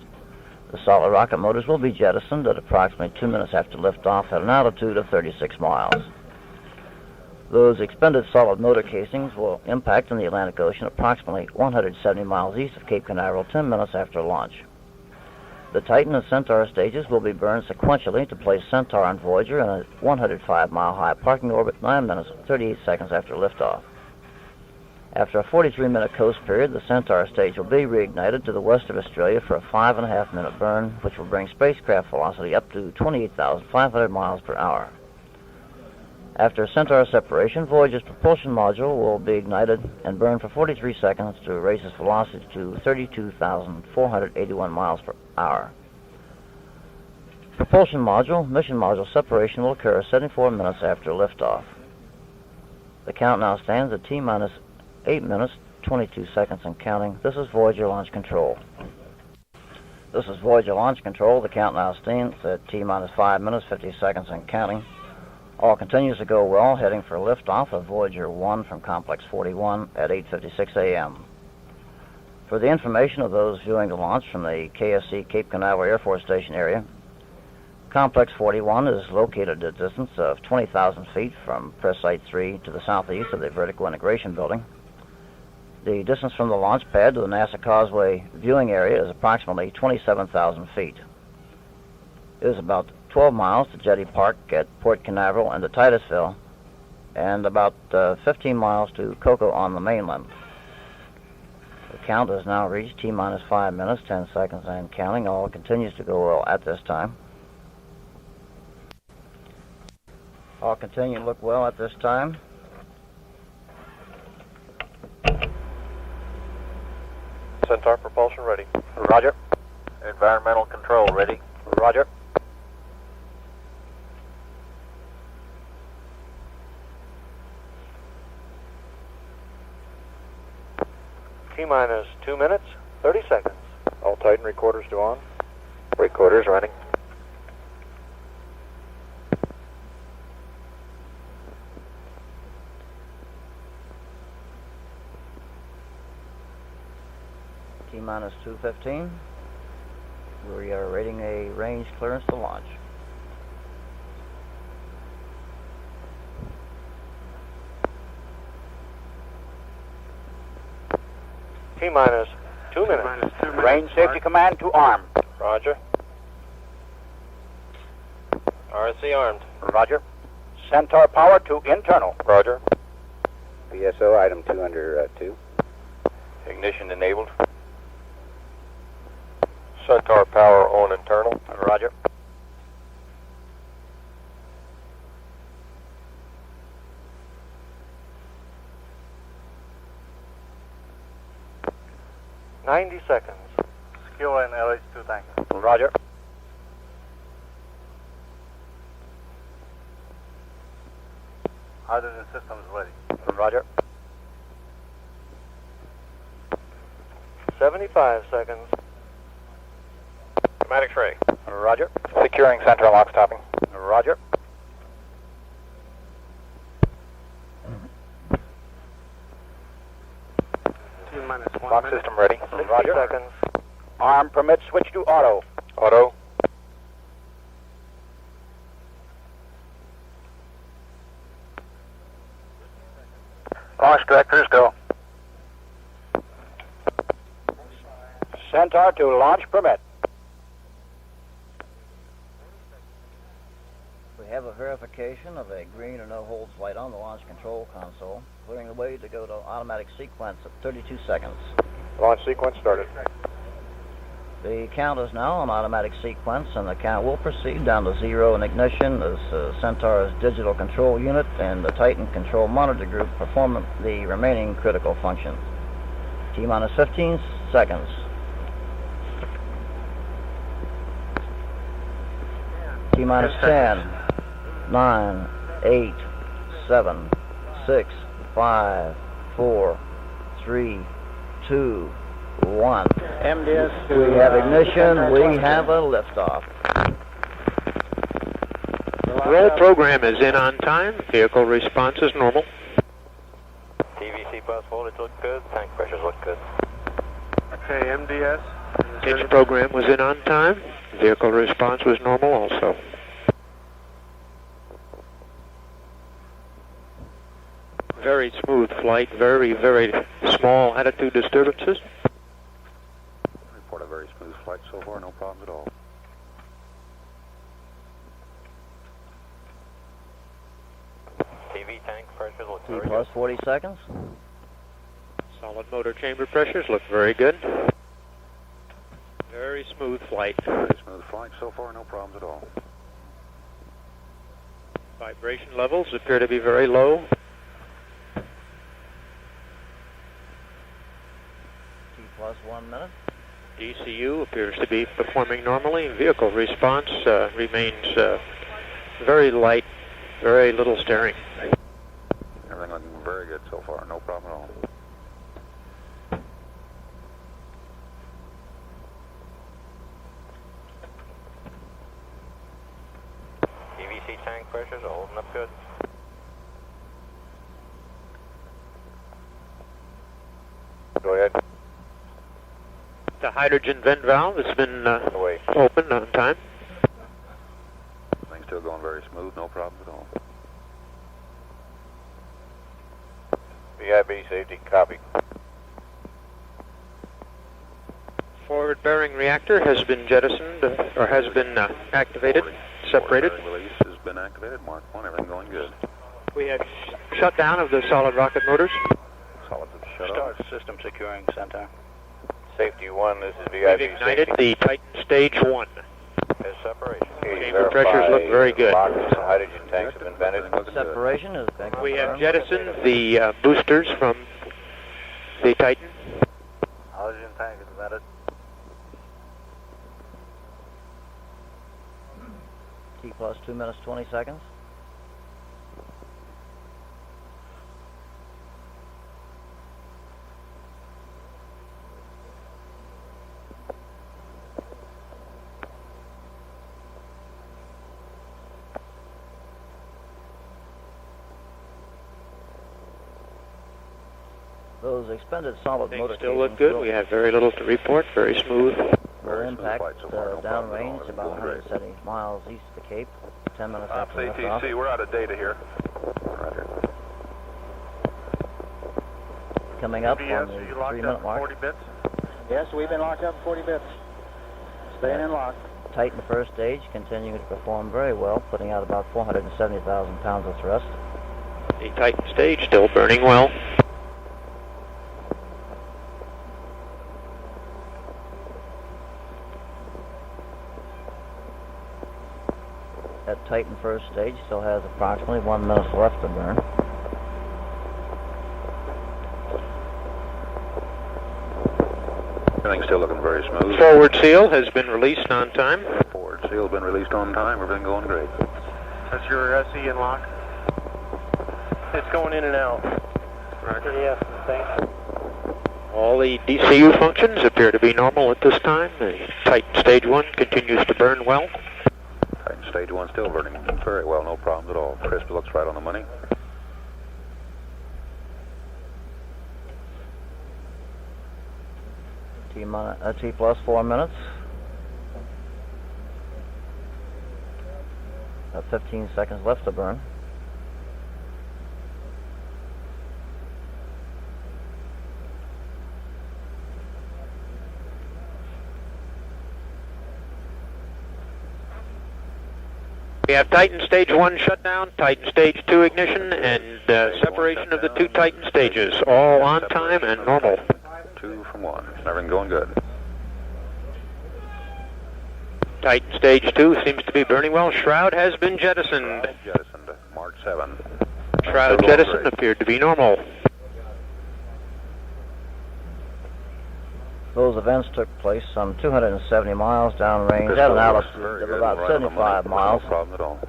The solid rocket motors will be jettisoned at approximately 2 minutes after liftoff at an altitude of 36 miles. Those expended solid motor casings will impact in the Atlantic Ocean approximately 170 miles east of Cape Canaveral 10 minutes after launch. The Titan and Centaur stages will be burned sequentially to place Centaur and Voyager in a 105-mile-high parking orbit 9 minutes and 38 seconds after liftoff. After a 43-minute coast period, the Centaur stage will be reignited to the west of Australia for a 5.5-minute burn, which will bring spacecraft velocity up to 28,500 miles per hour. After Centaur separation, Voyager's propulsion module will be ignited and burn for 43 seconds to raise its velocity to 32,481 miles per hour. Propulsion module, mission module separation will occur 74 minutes after liftoff. The count now stands at T-minus 8 minutes, 22 seconds and counting. This is Voyager launch control. This is Voyager launch control. The count now stands at T-minus 5 minutes, 50 seconds and counting. All continues to go well, heading for liftoff of Voyager 1 from Complex 41 at 8:56 a.m. For the information of those viewing the launch from the KSC Cape Canaveral Air Force Station area, Complex 41 is located at a distance of 20,000 feet from Press Site 3 to the southeast of the Vertical Integration Building. The distance from the launch pad to the NASA Causeway viewing area is approximately 27,000 feet. It is about 12 miles to Jetty Park at Port Canaveral and to Titusville, and about 15 miles to Cocoa on the mainland. The count has now reached T-minus 5 minutes, 10 seconds and counting. All continues to go well at this time. All continue to look well at this time. Centaur propulsion ready. Roger. Environmental control ready. Roger. T-minus 2 minutes, 30 seconds. All Titan recorders to on. Recorders running. T-minus 2:15. We are rating a range clearance to launch. T-minus 2 minutes. Range Safety Command to arm. Roger. RC armed. Roger. Centaur power to internal. Roger. VSO item 2 under 2. Ignition enabled. Centaur power on internal. Roger. $90 seconds. Secure and LH2 tank. Roger. Hydrogen systems ready. Roger. 75 seconds. Schematic tray. Roger. Securing center lock stopping. Roger. T-minus 1 Lock minute. System ready. 60 Roger. seconds. Arm permit switch to auto. Auto. Launch directors go. Centaur to launch permit. We have a verification of a green or no holds light on the launch control console, clearing the way to go to automatic sequence at 32 seconds. Launch sequence started. The count is now on automatic sequence, and the count will proceed down to 0 in ignition as Centaur's digital control unit and the Titan control monitor group perform the remaining critical functions. T-minus 15 seconds. T-minus 10, 9, 8, 7, 6, 5, 4, 3, 2, 1. MDS. We have ignition. We have a liftoff. Roll program is in on time. Vehicle response is normal. TVC bus voltage look good. Tank pressures look good. Okay, MDS. Hitch program was in on time. Vehicle response was normal also. Very smooth flight. Very, very small attitude disturbances. Report a very smooth flight so far, no problems at all. TV tank pressures look T very plus good. 40 seconds. Solid motor chamber pressures look very good. Very smooth flight. Very smooth flight so far, no problems at all. Vibration levels appear to be very low. T plus 1 minute. ECU appears to be performing normally. Vehicle response remains very light, very little steering. Everything looking very good so far, no problem at all. TVC tank pressures are holding up good. Go ahead. The hydrogen vent valve has been opened on time. Things still going very smooth, no problems at all. VIB safety, copy. Forward bearing reactor has been jettisoned, or has been activated, separated. Forward bearing release has been activated, Mark 1, everything going good. We have shutdown of the solid rocket motors. Solids have shut off. Start system securing Centaur. Safety 1, this is We've VIB ignited safety. the Titan Stage 1. There's separation. Chamber pressures look very good. Locks and hydrogen tanks have been vented. Separation is back. We have jettisoned the boosters from the Titan. Hydrogen tank is vented. T plus 2 minutes 20 seconds. Those expended solid Things motor still look casings good. We have very little to report. Very smooth. will impact downrange about 170 miles east of the Cape, 10 minutes after liftoff. ATC, we're out of data here. Coming up on the 3-minute mark. 40 bits? Yes, we've been locked up 40 bits. Staying in lock. Titan first stage continuing to perform very well, putting out about 470,000 pounds of thrust. The Titan stage still burning well. That Titan first stage still has approximately 1 minute left to burn. Everything's still looking very smooth. Forward seal has been released on time. Forward seal's been released on time. Everything going great. That's your SE in lock. It's going in and out. Roger. Yes, thanks. All the DCU functions appear to be normal at this time. The Titan stage 1 continues to burn well. Titan stage 1 still burning very well. No problems at all. Crisp looks right on the money. T plus 4 minutes. About 15 seconds left to burn. We have Titan stage 1 shutdown, Titan stage 2 ignition, and separation of the two Titan stages, all on time and normal. 2 from 1. Everything going good. Titan stage 2 seems to be burning well. Shroud has been jettisoned. Jettisoned. Mark 7. Shroud jettison appeared to be normal. Those events took place some 270 miles downrange at an altitude of about 75 miles. No problem at all.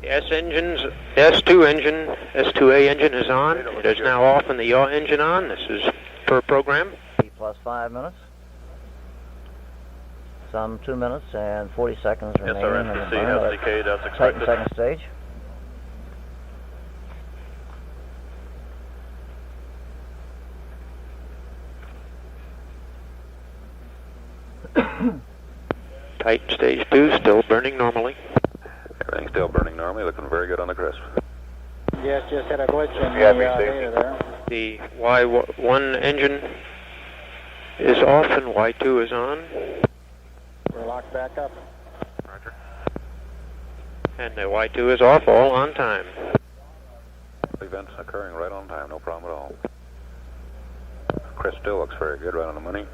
The S2A engine is on. It is now off and the yaw engine on. This is per program. T plus 5 minutes. Some 2 minutes and 40 seconds remaining in the burn. Titan second stage. Titan stage 2 still burning normally. Everything's still burning normally. Looking very good on the crisp. Yes, just had a glitch in the data there. The Y1 engine is off and Y2 is on. We're locked back up. Roger. And the Y2 is off, all on time. Events occurring right on time. No problem at all. Crisp still looks very good, right on the money.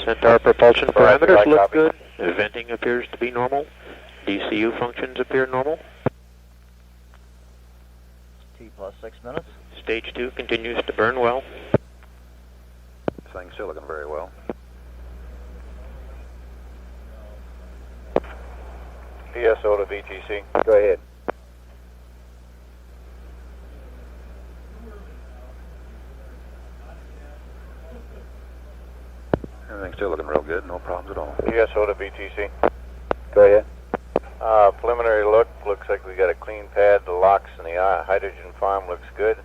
Centaur propulsion parameters look good. Venting appears to be normal. DCU functions appear normal. T plus 6 minutes. Stage 2 continues to burn well. This thing's still looking very well. PSO to VTC. Go ahead. Everything's still looking real good. No problems at all. PSO to VTC. Go ahead. Preliminary look. Looks like we got a clean pad. The locks and the hydrogen farm looks good.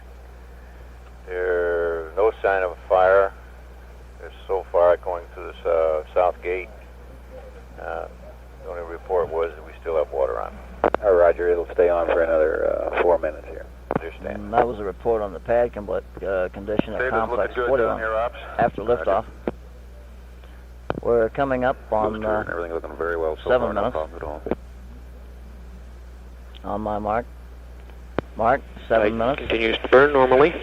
There's no sign of a fire. There's so far going through this south gate. The only report was that we still have water on. Roger, it'll stay on for another 4 minutes here. Understand. And that was a report on the pad condition at Complex 41 after liftoff. We're coming up on everything looking very well so 7 far, minutes. No problems at all. On my mark. Mark, 7 minutes. Continues to burn normally.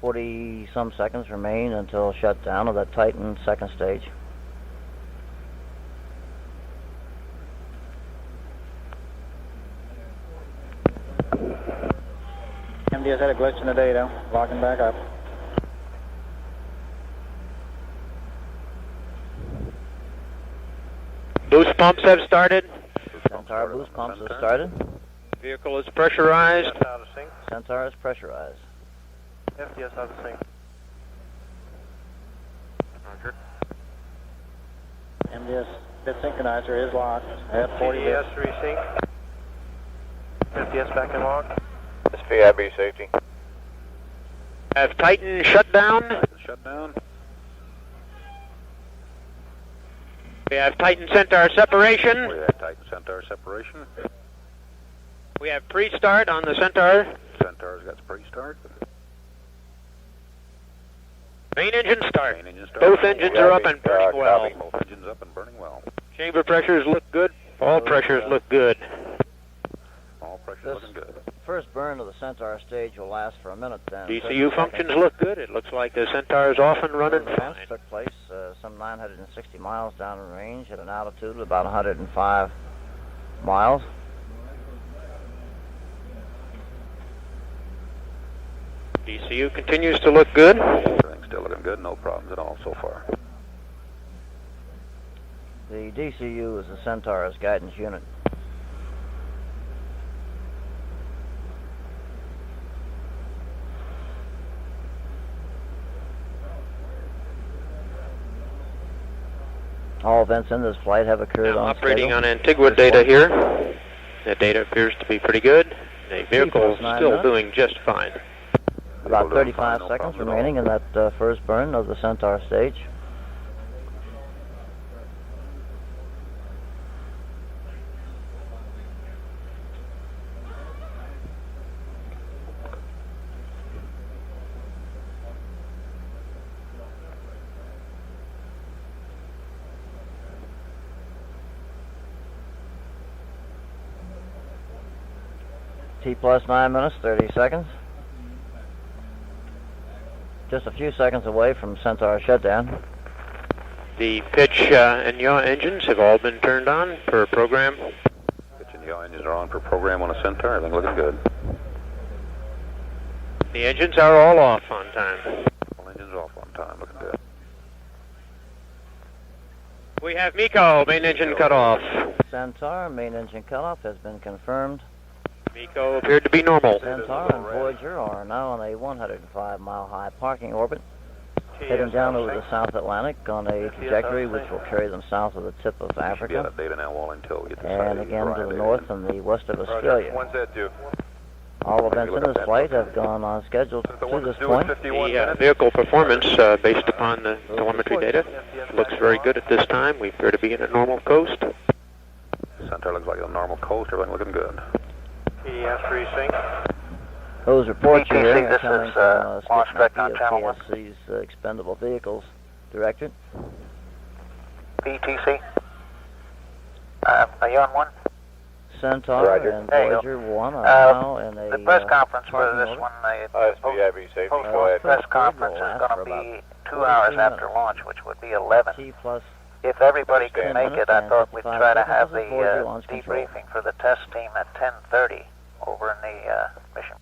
40 some seconds remain until shutdown of that Titan second stage. MDS had a glitch in the data. Locking back up. Boost pumps have started. Centaur boost pumps have started. Vehicle is pressurized. Out of sync. Centaur is pressurized. FDS out of sync. Roger. MDS Bit synchronizer is locked. At 40 bits. TDS resync. FDS back in lock. This is VIB safety. Have Titan shut down. Shut down. We have Titan Centaur separation. We have Titan Centaur separation. We have pre-start on the Centaur. Centaur's got pre-start. Main engine start. Main engine start. Both engines are up and burning well. Both engines up and burning well. Chamber pressures look good. All pressures look good. All pressures looking good. First burn of the Centaur stage will last for a minute then. DCU functions look good. It looks like the Centaur is off and running fine. Took place some 960 miles down in range at an altitude of about 105 miles. DCU continues to look good. Everything's still looking good. No problems at all so far. The DCU is the Centaur's guidance unit. All events in this flight have occurred on operating schedule. on Antigua data here. The data appears to be pretty good. The vehicle is still doing just fine. About 35 seconds remaining in that first burn of the Centaur stage. T plus 9 minutes, 30 seconds. Just a few seconds away from Centaur shutdown. The pitch and yaw engines have all been turned on per program. Pitch and yaw engines are on for program on a Centaur. Everything looking good. The engines are all off on time. All engines off on time. Looking good. We have MECO, main engine cut off. Centaur, main engine cutoff has been confirmed. MECO appeared to be normal. Centaur and Voyager are now on a 105-mile-high parking orbit, heading down over the South Atlantic on a trajectory which will carry them south of the tip of Africa, data now while until we get to and again to the north and the west of Australia. When's that due? All events in this flight have gone on schedule to this point. The vehicle performance, based upon the telemetry data, looks very good at this time. We appear to be in a normal coast. Centaur looks like a normal coast. Everything looking good. TDS resync. Those reports you hear this are coming is from Launch Skip Spec on McKee Channel 1. of PSC's Expendable Vehicles Directorate. PTC. Are you on one? Centaur Roger. and There you go. Voyager 1 are now in a The press conference for parking this orbit. one, It's VIB safety. Go ahead. press conference is going to be 2 hours after launch, which would be 11. T plus If everybody could 10 make minutes it, I and thought we'd 55 try to seconds have is Voyager the launch control. debriefing for the test team at 10:30 over in the mission.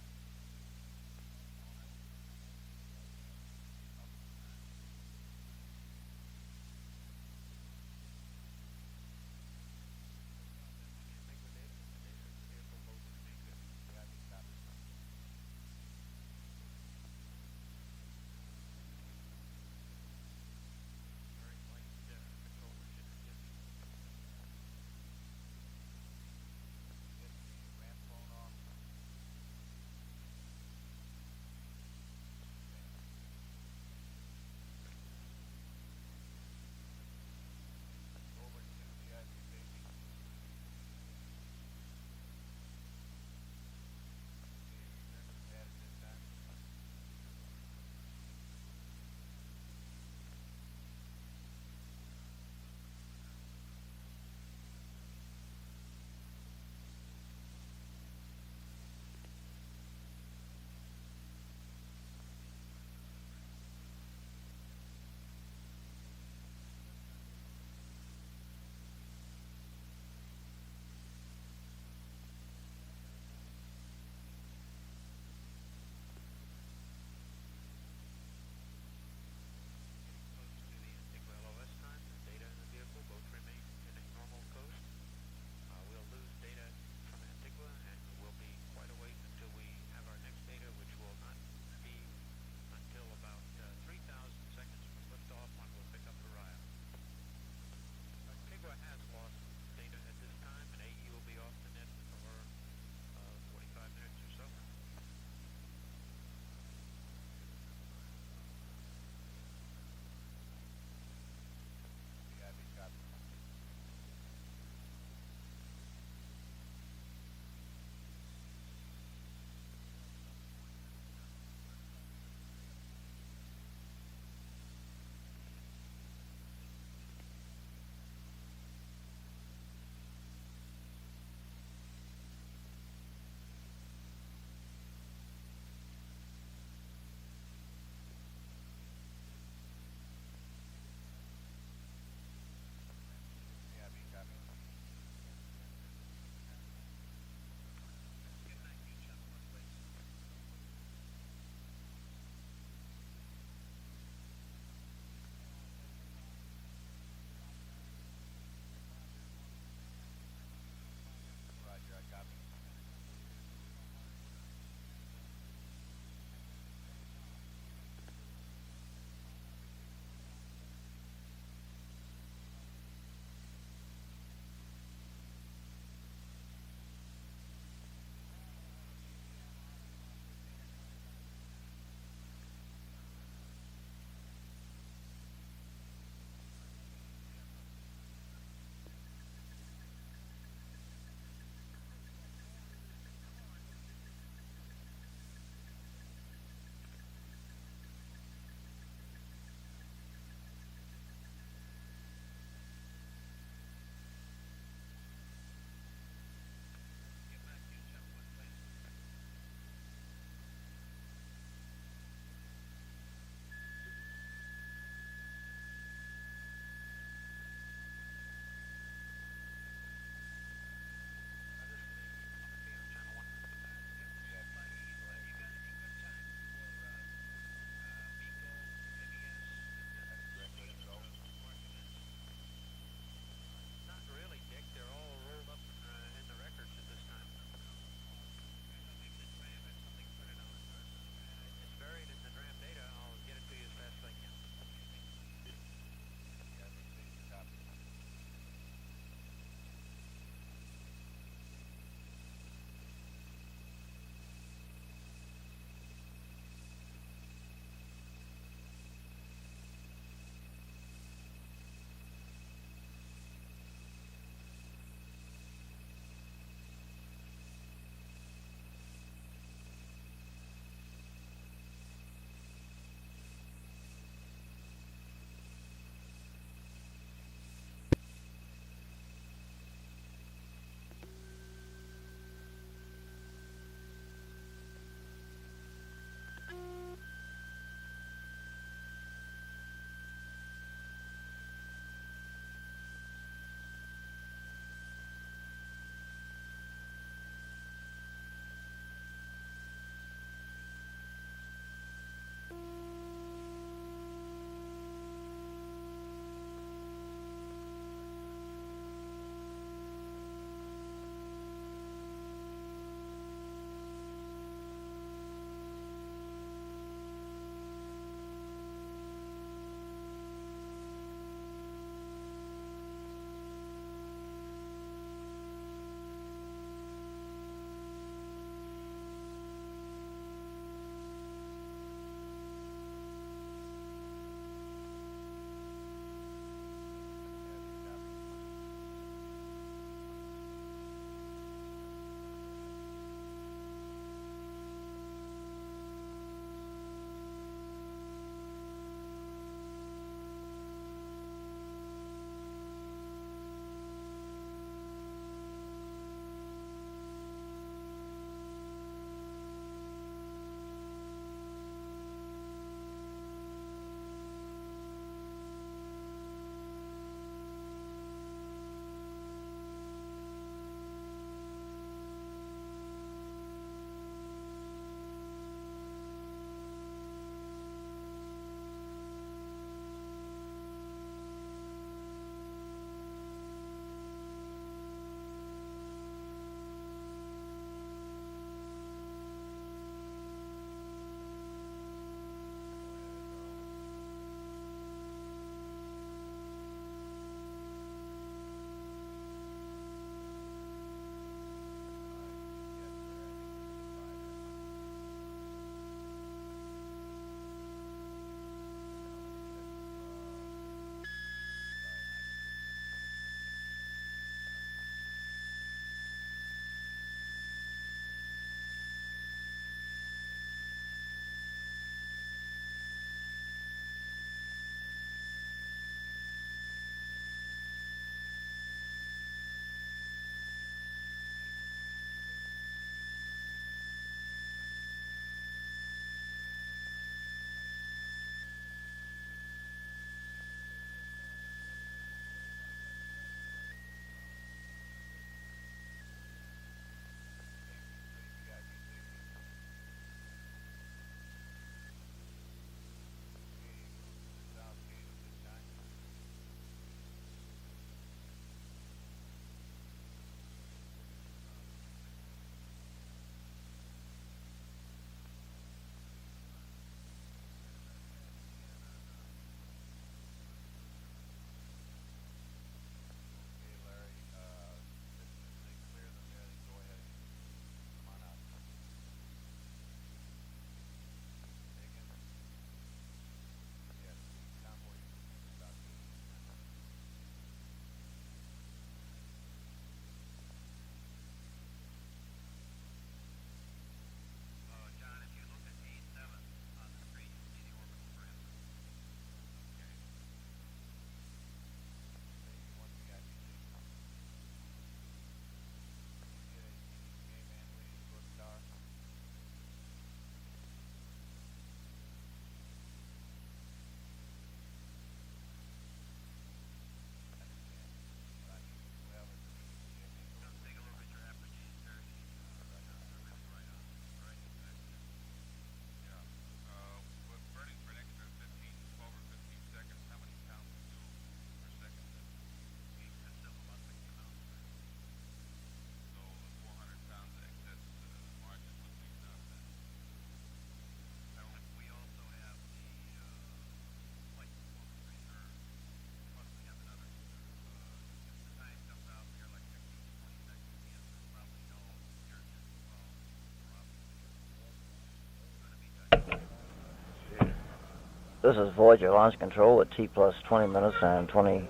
This is Voyager launch control at T plus 20 minutes and 20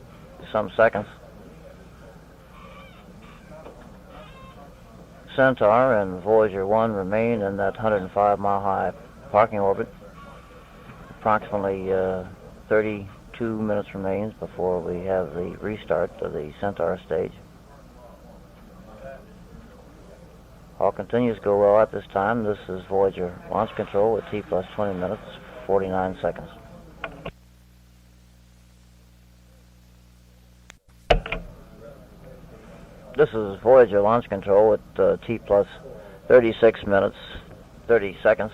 some seconds. Centaur and Voyager 1 remain in that 105-mile-high parking orbit. Approximately 32 minutes remains before we have the restart of the Centaur stage. All continues to go well at this time. This is Voyager launch control at T plus 20 minutes, 49 seconds. This is Voyager launch control at T plus 36 minutes, 30 seconds.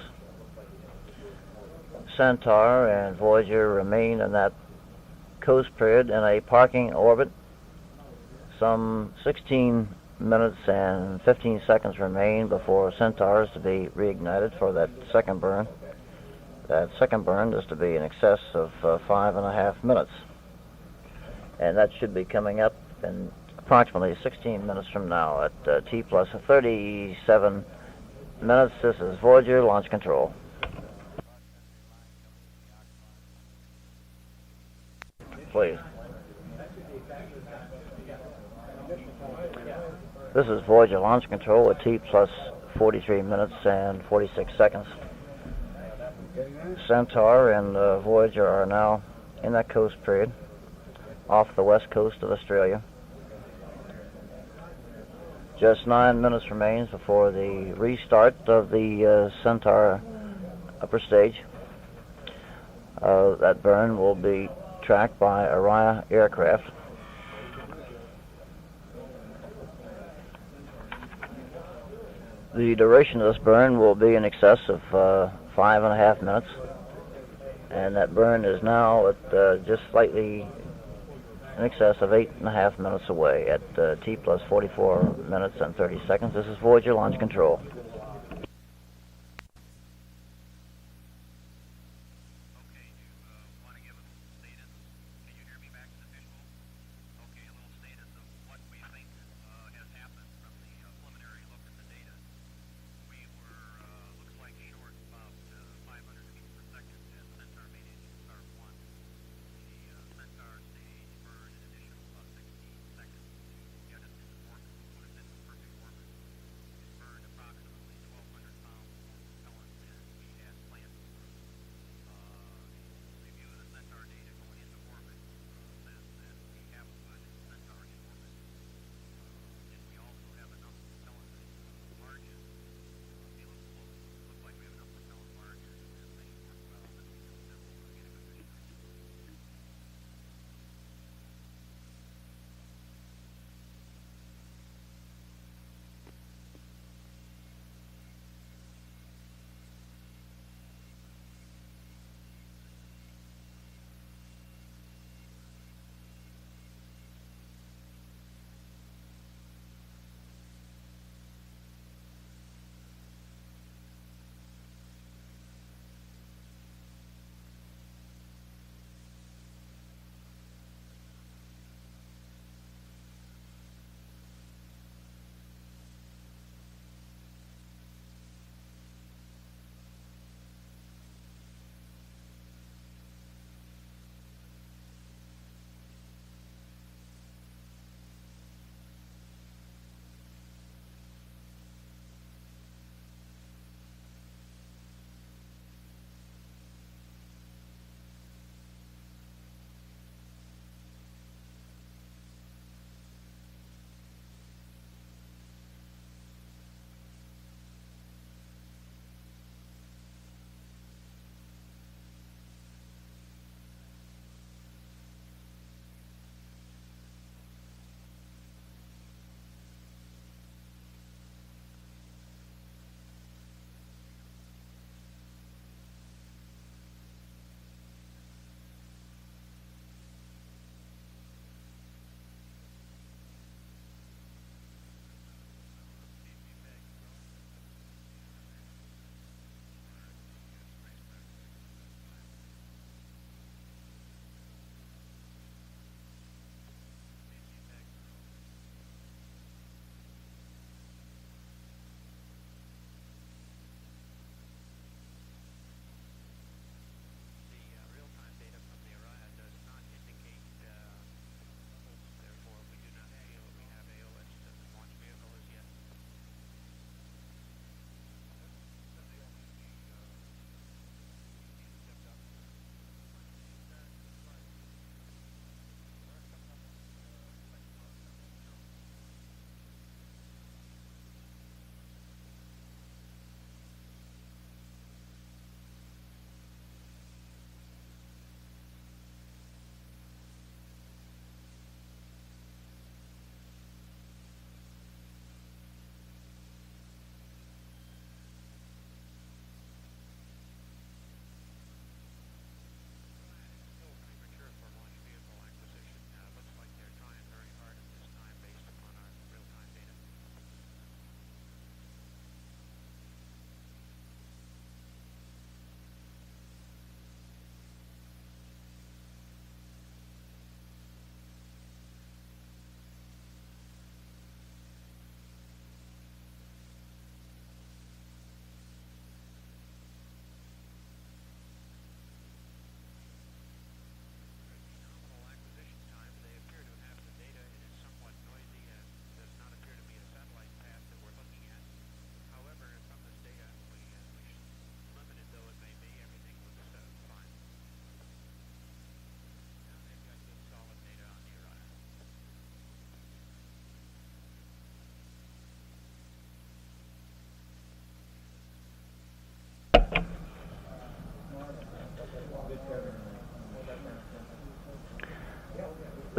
Centaur and Voyager remain in that coast period in a parking orbit. Some 16 minutes and 15 seconds remain before Centaur is to be reignited for that second burn. That second burn is to be in excess of 5.5 minutes. And that should be coming up in approximately 16 minutes from now at T plus 37 minutes. This is Voyager launch control. Please. This is Voyager launch control at T plus 43 minutes and 46 seconds. Centaur and Voyager are now in that coast period off the west coast of Australia. Just 9 minutes remains before the restart of the Centaur upper stage. That burn will be tracked by Araya aircraft. The duration of this burn will be in excess of 5.5 minutes, and that burn is now at just slightly in excess of 8.5 minutes away at T plus 44 minutes and 30 seconds. This is Voyager launch control.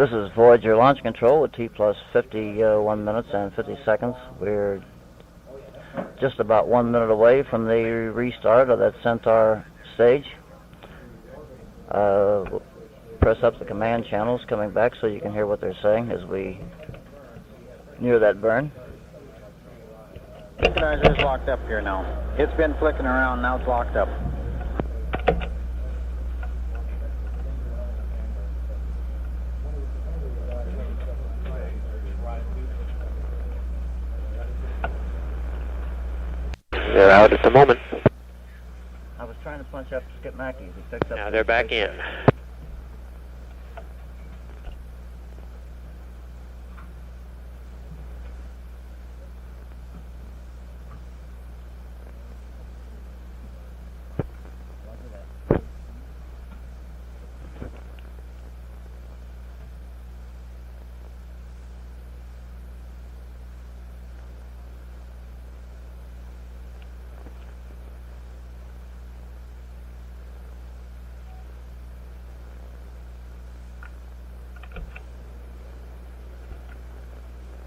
This is Voyager launch control with T plus 51 minutes and 50 seconds. We're just about 1 minute away from the restart of that Centaur stage. We'll press up the command channels coming back so you can hear what they're saying as we near that burn. Synchronizer is locked up here now. It's been flicking around, now it's locked up. They're out at the moment. I was trying to punch up Skip Mackey. He picked up. Now they're back in.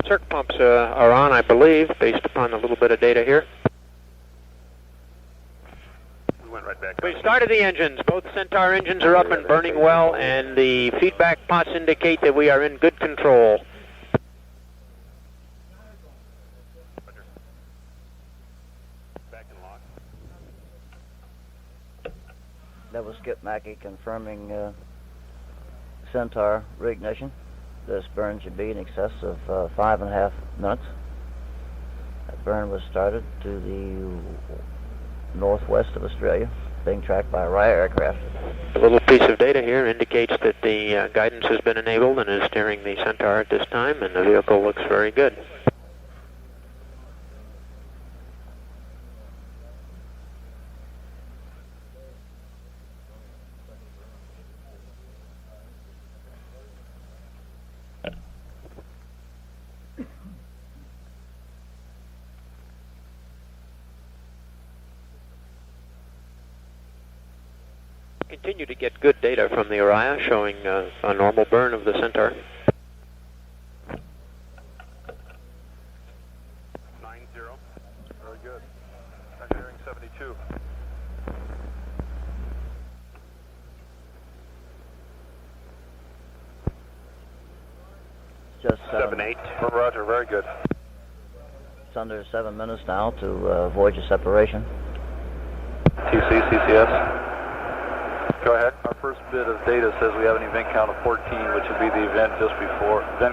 Circ pumps are on, I believe, based upon a little bit of data here. We went right back. We started the engines. Both Centaur engines are up and burning well, and the feedback pots indicate that we are in good control. Back in lock. That was Skip Mackey confirming Centaur reignition. This burn should be in excess of 5.5 minutes. That burn was started to the northwest of Australia, being tracked by a Raya aircraft. A little piece of data here indicates that the guidance has been enabled and is steering the Centaur at this time, and the vehicle looks very good. Continue to get good data from the Orion showing a normal burn of the Centaur. 90. Very good. Engineering 72. Just 7-8. Roger, very good. It's under 7 minutes now to Voyager separation. TC, CCS. Go ahead. Our first bit of data says we have an event count of 14, which would be the event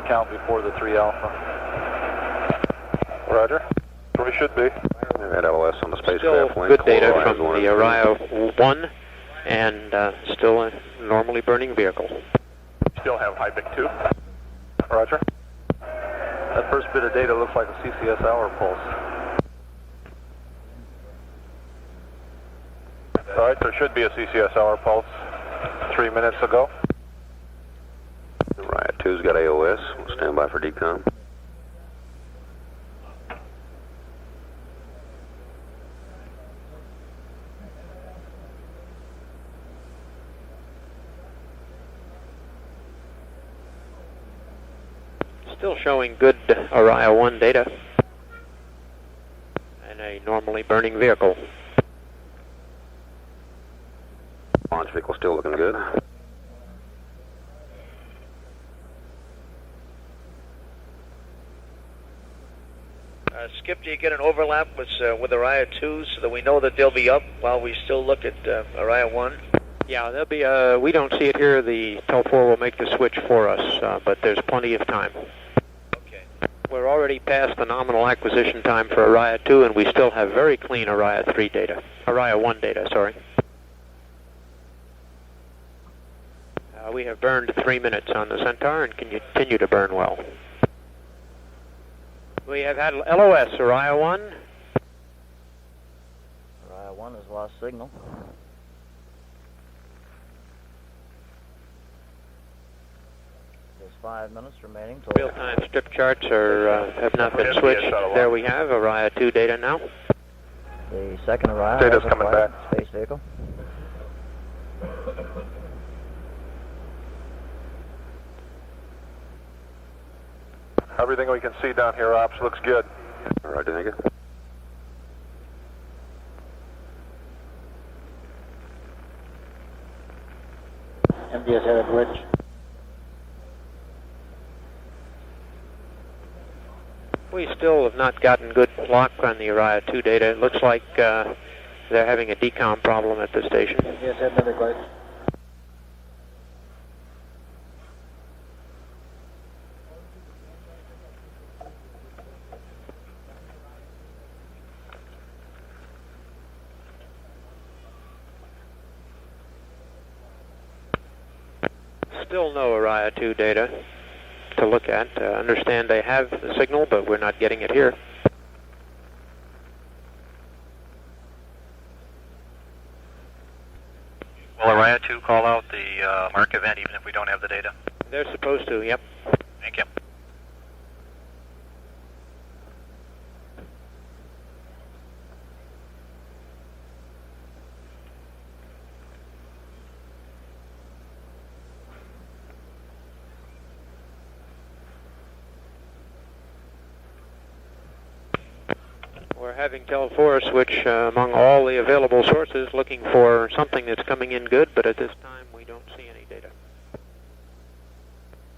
count before the 3 alpha. Roger. Where we should be. We had LOS on the Still spacecraft. good data from the Orion 1, and still a normally burning vehicle. Still have high BIC 2. Roger. That first bit of data looks like a CCS hour pulse. All right, there should be a CCS hour pulse 3 minutes ago. Riot 2's got AOS. We'll stand by for decom. Still showing good Orion 1 data and a normally burning vehicle. Launch vehicle still looking good. Skip, do you get an overlap with Orion 2 so that we know that they'll be up while we still look at Orion 1? Yeah, there'll be we don't see it here. The Tel-4 will make the switch for us, but there's plenty of time. Okay. We're already past the nominal acquisition time for Orion 2, and we still have very clean Orion 3 data. Orion 1 data, sorry. We have burned 3 minutes on the Centaur and can continue to burn well. We have had LOS, Orion 1. Orion 1 has lost signal. There's 5 minutes remaining. Real-time strip charts have not been switched. There we have Orion 2 data now. The second Orion Data's coming back. Space vehicle. Everything we can see down here, Ops, looks good. All right, thank you. MDS had a glitch. We still have not gotten good lock on the Uriah 2 data. It looks like they're having a decom problem at the station. MDS had another glitch. Still no Uriah 2 data to look at. Understand they have the signal, but we're not getting it here. Will Uriah 2 call out the mark event even if we don't have the data? They're supposed to, yep. Thank you. We're having Telefora switch among all the available sources looking for something that's coming in good, but at this time we don't see any data.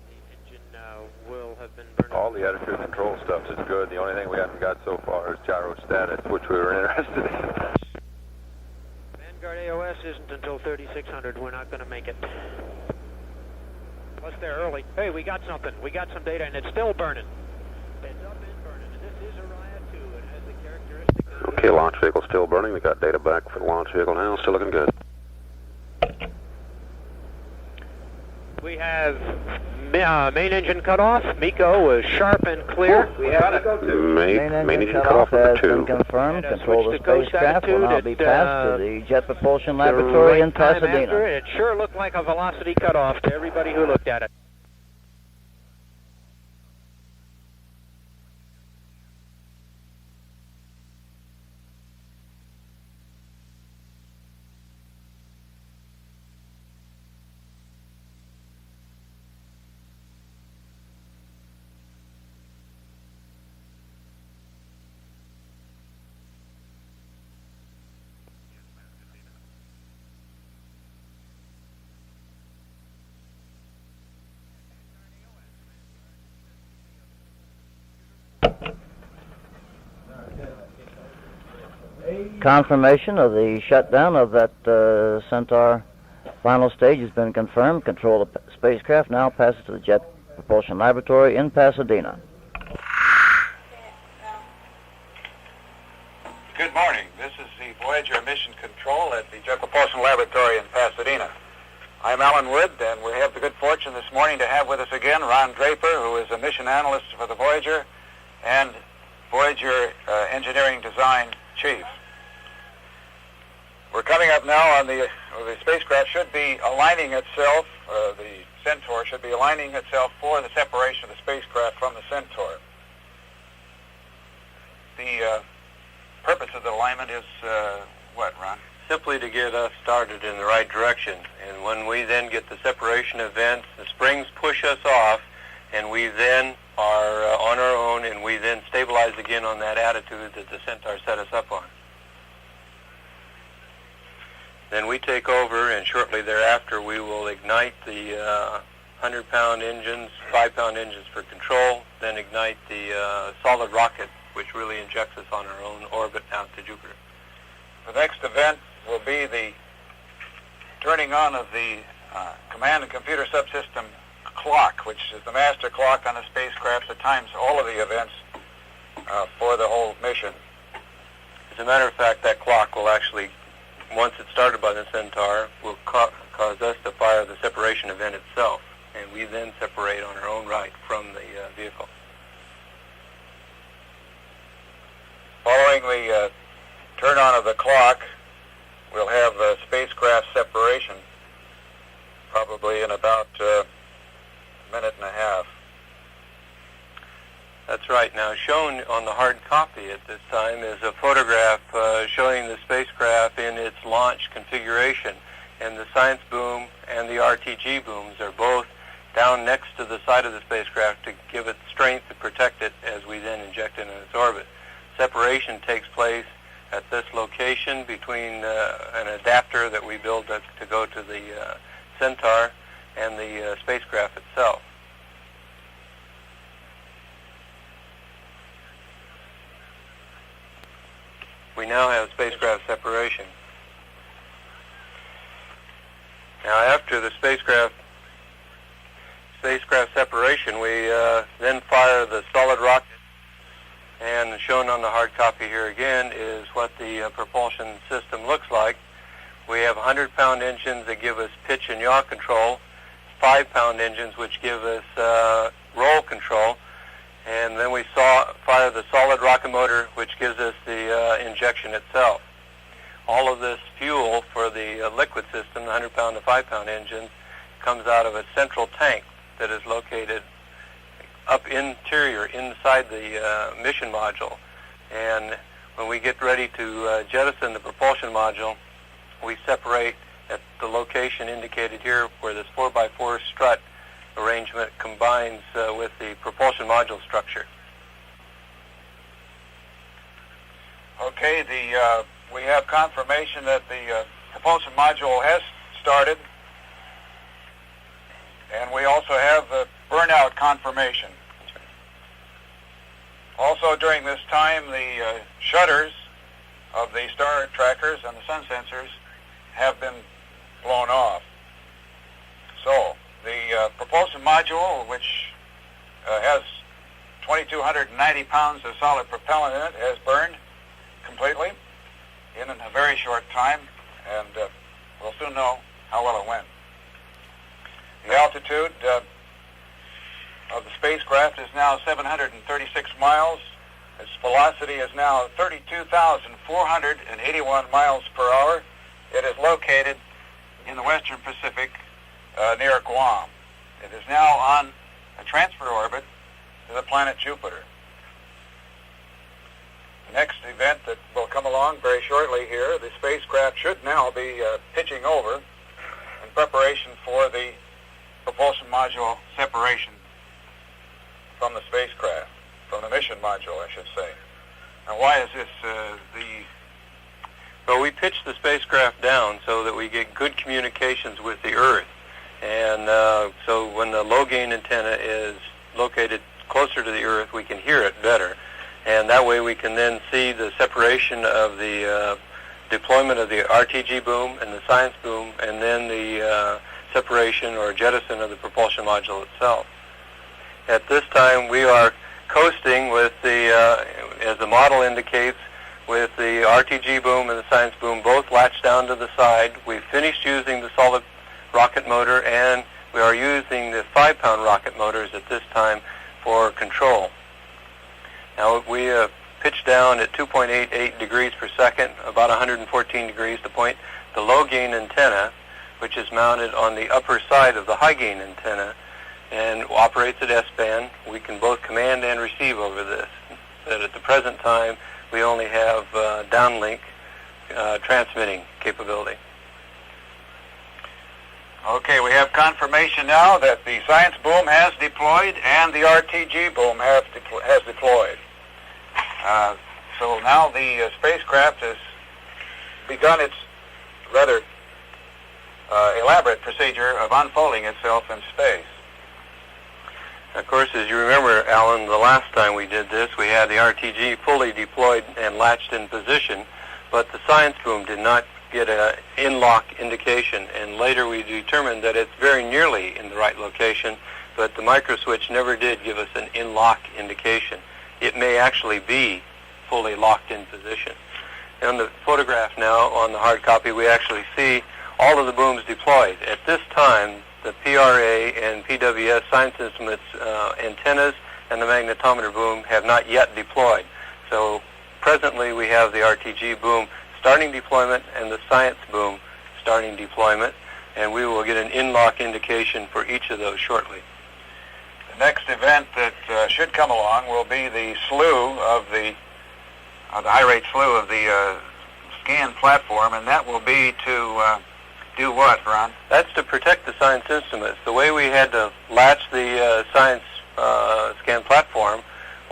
The engine will have been burning. All the attitude control stuff is good. The only thing we haven't got so far is gyro status, which we were interested in. Vanguard AOS isn't until 3600. We're not going to make it. Plus they're early. Hey, we got something. We got some data, and it's still burning. It's up and burning, and this is Uriah 2. It has the characteristic of... Okay, launch vehicle still burning. We got data back for the launch vehicle now. Still looking good. We have main engine cut off. MECO was sharp and clear. We have main engine cut off has for 2. been confirmed. Control of the spacecraft will now be passed to the Jet Propulsion Laboratory in Pasadena. It sure looked like a velocity cutoff to everybody who looked at it. Confirmation of the shutdown of that Centaur final stage has been confirmed. Control of the spacecraft now passes to the Jet Propulsion Laboratory in Pasadena. Good morning. This is the Voyager Mission Control at the Jet Propulsion Laboratory in Pasadena. I'm Alan Wood, and we have the good fortune this morning to have with us again Ron Draper, who is a mission analyst for the Voyager and Voyager Engineering Design Chief. We're coming up now on the spacecraft should be aligning itself, the Centaur should be aligning itself for the separation of the spacecraft from the Centaur. The purpose of the alignment is what, Ron? Simply to get us started in the right direction. And when we then get the separation event, the springs push us off, and we then are on our own, and we then stabilize again on that attitude that the Centaur set us up on. Then we take over, and shortly thereafter we will ignite the 100-pound engines, 5-pound engines for control, then ignite the solid rocket, which really injects us on our own orbit out to Jupiter. The next event will be the turning on of the command and computer subsystem clock, which is the master clock on the spacecraft that times all of the events for the whole mission. As a matter of fact, that clock will actually, once it's started by the Centaur, will cause us to fire the separation event itself, and we then separate on our own right from the vehicle. Following the turn on of the clock, we'll have spacecraft separation, probably in about a minute and a half. That's right. Now, shown on the hard copy at this time is a photograph showing the spacecraft in its launch configuration. And the science boom and the RTG booms are both down next to the side of the spacecraft to give it strength to protect place at this location between an adapter that we build to go to the Centaur and the spacecraft itself. We now have spacecraft separation. Now, after the spacecraft separation, we then fire the solid rocket, and shown on the hard copy here again is what the propulsion system looks like. We have 100-pound engines that give us pitch and yaw control, 5-pound engines which give us roll control, and then we fire the solid rocket motor which gives us the injection itself. All of this fuel for the liquid system, the 100-pound to 5-pound engine, comes out of a central tank that is located up interior inside the mission module. And when we get ready to jettison the propulsion module, we separate at the location indicated here where this 4x4 strut arrangement combines with the propulsion module structure. Okay, we have confirmation that the propulsion module has started, and we also have the burnout confirmation. Also during this time, the shutters of the star trackers and the sun sensors have been blown off. So the propulsion module, which has 2,290 pounds of solid propellant in it, has burned completely in a very short time, and we'll soon know how well it went. The altitude of the spacecraft is now 736 miles. Its velocity is now 32,481 miles per hour. It is located in the western Pacific near Guam. It is now on a transfer orbit to the planet Jupiter. The next event that will come along very shortly here, the spacecraft should now be pitching over in preparation for the propulsion module separation from the spacecraft, from the mission module, I should say. Now, why is this Well, we pitch the spacecraft down so that we get good communications with the Earth. And so when the low-gain antenna is located closer to the Earth, we can hear it better. And that way we can then see the separation of the deployment of the RTG boom and the science boom, and then the separation or jettison of the propulsion module itself. At this time, we are coasting with the, as the model indicates, with the RTG boom and the science boom both latched down to the side. We've finished using the solid rocket motor, and we are using the 5-pound rocket motors at this time for control. Now, we pitch down at 2.88 degrees per second, about 114 degrees to point the low-gain antenna, which is mounted on the upper side of the high-gain antenna and operates at S-band. We can both command and receive over this. But at the present time, we only have downlink transmitting capability. Okay, we have confirmation now that the science boom has deployed and the RTG boom has deployed. So now the spacecraft has begun its rather elaborate procedure of unfolding itself in space. Of course, as you remember, Alan, the last time we did this, we had the RTG fully deployed and latched in position, but the science boom did not get an in-lock indication, and later we determined that it's very nearly in the right location, but the microswitch never did give us an in-lock indication. It may actually be fully locked in position. On the photograph now, on the hard copy, we actually see all of the booms deployed. At this time, the PRA and PWS science instruments antennas and the magnetometer boom have not yet deployed. So presently we have the RTG boom starting deployment and the science boom starting deployment, and we will get an in-lock indication for each of those shortly. The next event that should come along will be the slew of the high rate slew of the scan platform, and that will be to do what, Ron? That's to protect the science instruments. The way we had to latch the science scan platform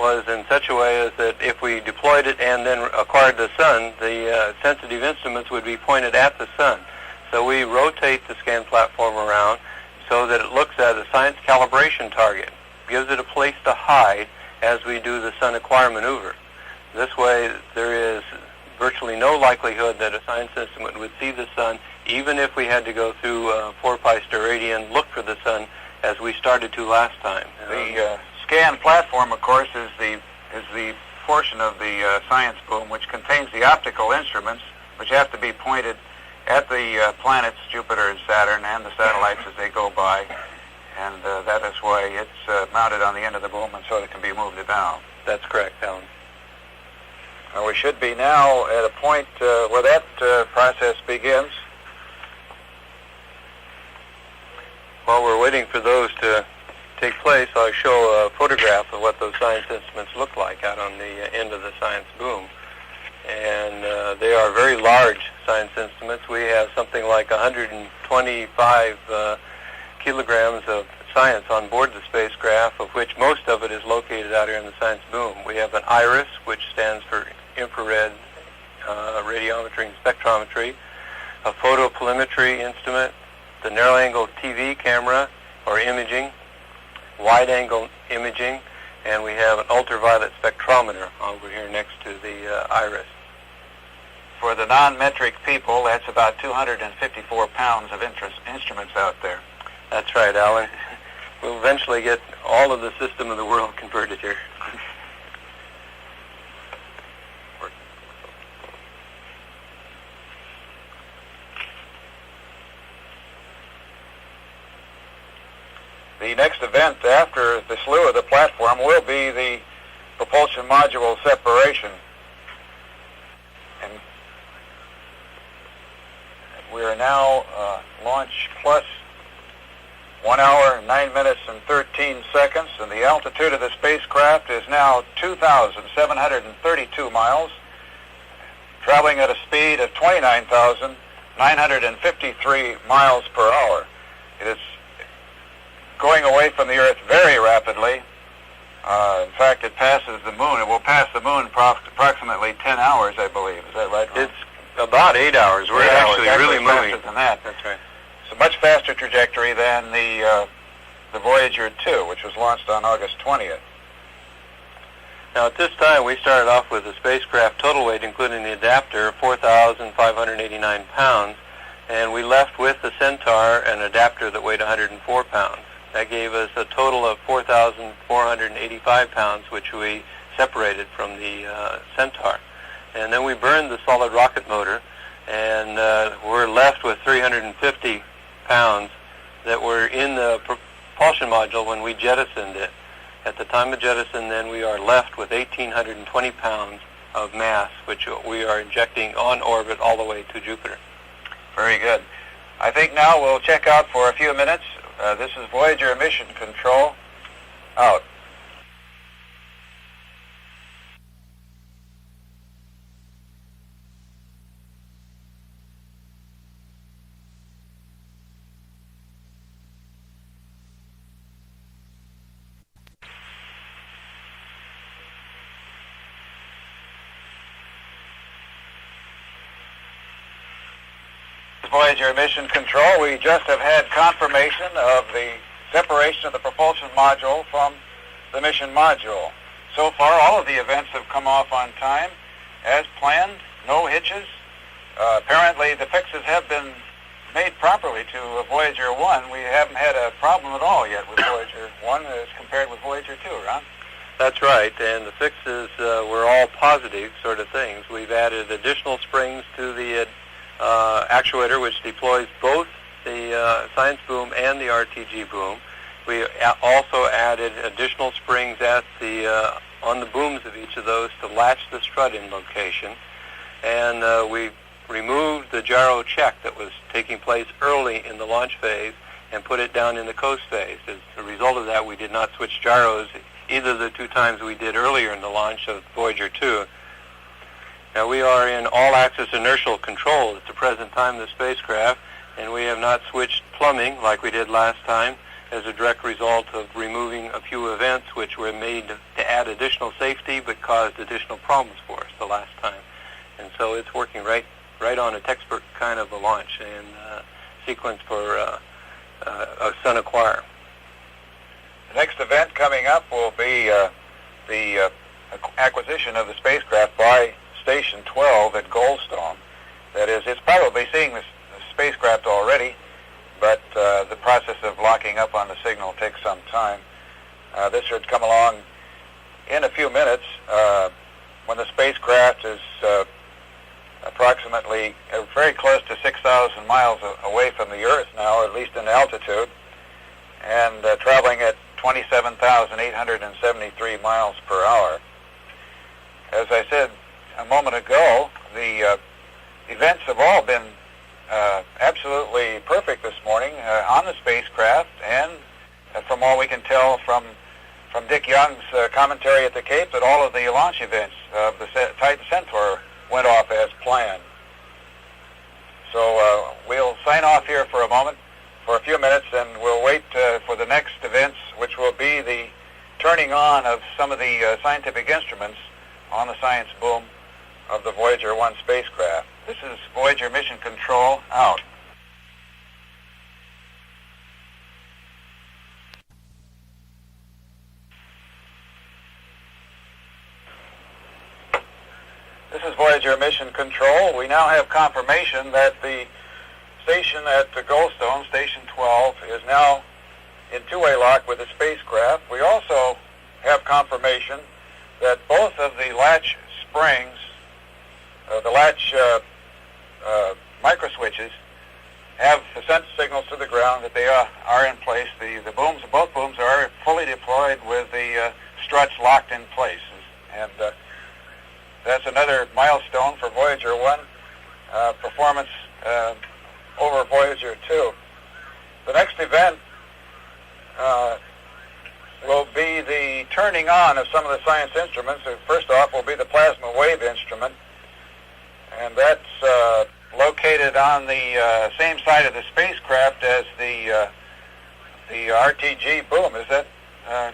was in such a way as that if we deployed it and then acquired the sun, the sensitive instruments would be pointed at the sun. So we rotate the scan platform around so that it looks at a science calibration target, gives it a place to hide as we do the sun acquire maneuver. This way there is virtually no likelihood that a science instrument would see the sun, even if we had to go through 4-pi steradian, look for the sun as we started to last time. The scan platform, of course, is the portion of the science boom which contains the optical instruments, which have to be pointed at the planets Jupiter and Saturn and the satellites as they go by, and that is why it's mounted on the end of the boom and so it can be moved down. That's correct, Alan. We should be now at a point where that process begins. While we're waiting for those to take place, I'll show a photograph of what those science instruments look like out on the end of the science boom. And they are very large science instruments. We have something like 125 kilograms of science on board the spacecraft, of which most of it is located out here in the science boom. We have an IRIS, which stands for infrared radiometry and spectrometry, a photopolarimetry instrument, the narrow-angle TV camera or imaging, wide-angle imaging, and we have an ultraviolet spectrometer over here next to the IRIS. For the non-metric people, that's about 254 pounds of instruments out there. That's right, Alan. We'll eventually get all of the system of the world converted here. The next event after the slew of the platform will be the propulsion module separation. And we are now launch plus 1 hour, 9 minutes, and 13 seconds, and the altitude of the spacecraft is now 2,732 miles, traveling at a speed of 29,953 miles per hour. It is going away from the Earth very rapidly. In fact, it passes the moon. It will pass the moon in approximately 10 hours, I believe. Is that right, Ron? It's about 8 hours. We're actually really moving. Faster than that. That's right. It's a much faster trajectory than the Voyager 2, which was launched on August 20th. Now, at this time, we started off with the spacecraft total weight, including the adapter, 4,589 pounds, and we left with the Centaur an adapter that weighed 104 pounds. That gave us a total of 4,485 pounds, which we separated from the Centaur. And then we burned the solid rocket motor, and we're left with 350 pounds that were in the propulsion module when we jettisoned it. At the time of jettison, then, we are left with 1,820 pounds of mass, which we are injecting on orbit all the way to Jupiter. Very good. I think now we'll check out for a few minutes. This is Voyager Mission Control. Out. Voyager Mission Control. We just have had confirmation of the separation of the propulsion module from the mission module. So far, all of the events have come off on time, as planned, no hitches. Apparently, the fixes have been made properly to Voyager 1. We haven't had a problem at all yet with Voyager 1 as compared with Voyager 2, Ron. That's right, and the fixes were all positive sort of things. We've added additional springs to the actuator, which deploys both the science boom and the RTG boom. We also added additional springs at the on the booms of each of those to latch the strut in location, and we removed the gyro check that was taking place early in the launch phase and put it down in the coast phase. As a result of that, we did not switch gyros either of the two times we did earlier in the launch of Voyager 2. Now, we are in all-axis inertial control at the present time of the spacecraft, and we have not switched plumbing like we did last time as a direct result of removing a few events which were made to add additional safety but caused additional problems for us the last time. And so it's working right on a textbook kind of a launch and sequence for a Sun Acquire. The next event coming up will be the acquisition of the spacecraft by Station 12 at Goldstone. That is, it's probably seeing the spacecraft already, but the process of locking up on the signal takes some time. This should come along in a few minutes when the spacecraft is approximately very close to 6,000 miles away from the Earth now, or at least in altitude, and traveling at 27,873 miles per hour. As I said a moment ago, the events have all been absolutely perfect this morning on the spacecraft, and from all we can tell from Dick Young's commentary at the Cape, that all of the launch events of the Titan Centaur went off as planned. So we'll sign off here for a moment, for a few minutes, and we'll wait for the next events, which will be the turning on of some of the scientific instruments on the science boom of the Voyager 1 spacecraft. This is Voyager Mission Control, out. This is Voyager Mission Control. We now have confirmation that the station at the Goldstone, Station 12, is now in two-way lock with the spacecraft. We also have confirmation that both of the latch springs, the latch micro switches, have sent signals to the ground that they are in place. The booms, both booms, are fully deployed with the struts locked in place, and that's another milestone for Voyager 1 performance over Voyager 2. The next event will be the turning on of some of the science instruments. First off will be the plasma wave instrument, and that's located on the same side of the spacecraft as the RTG boom. Is that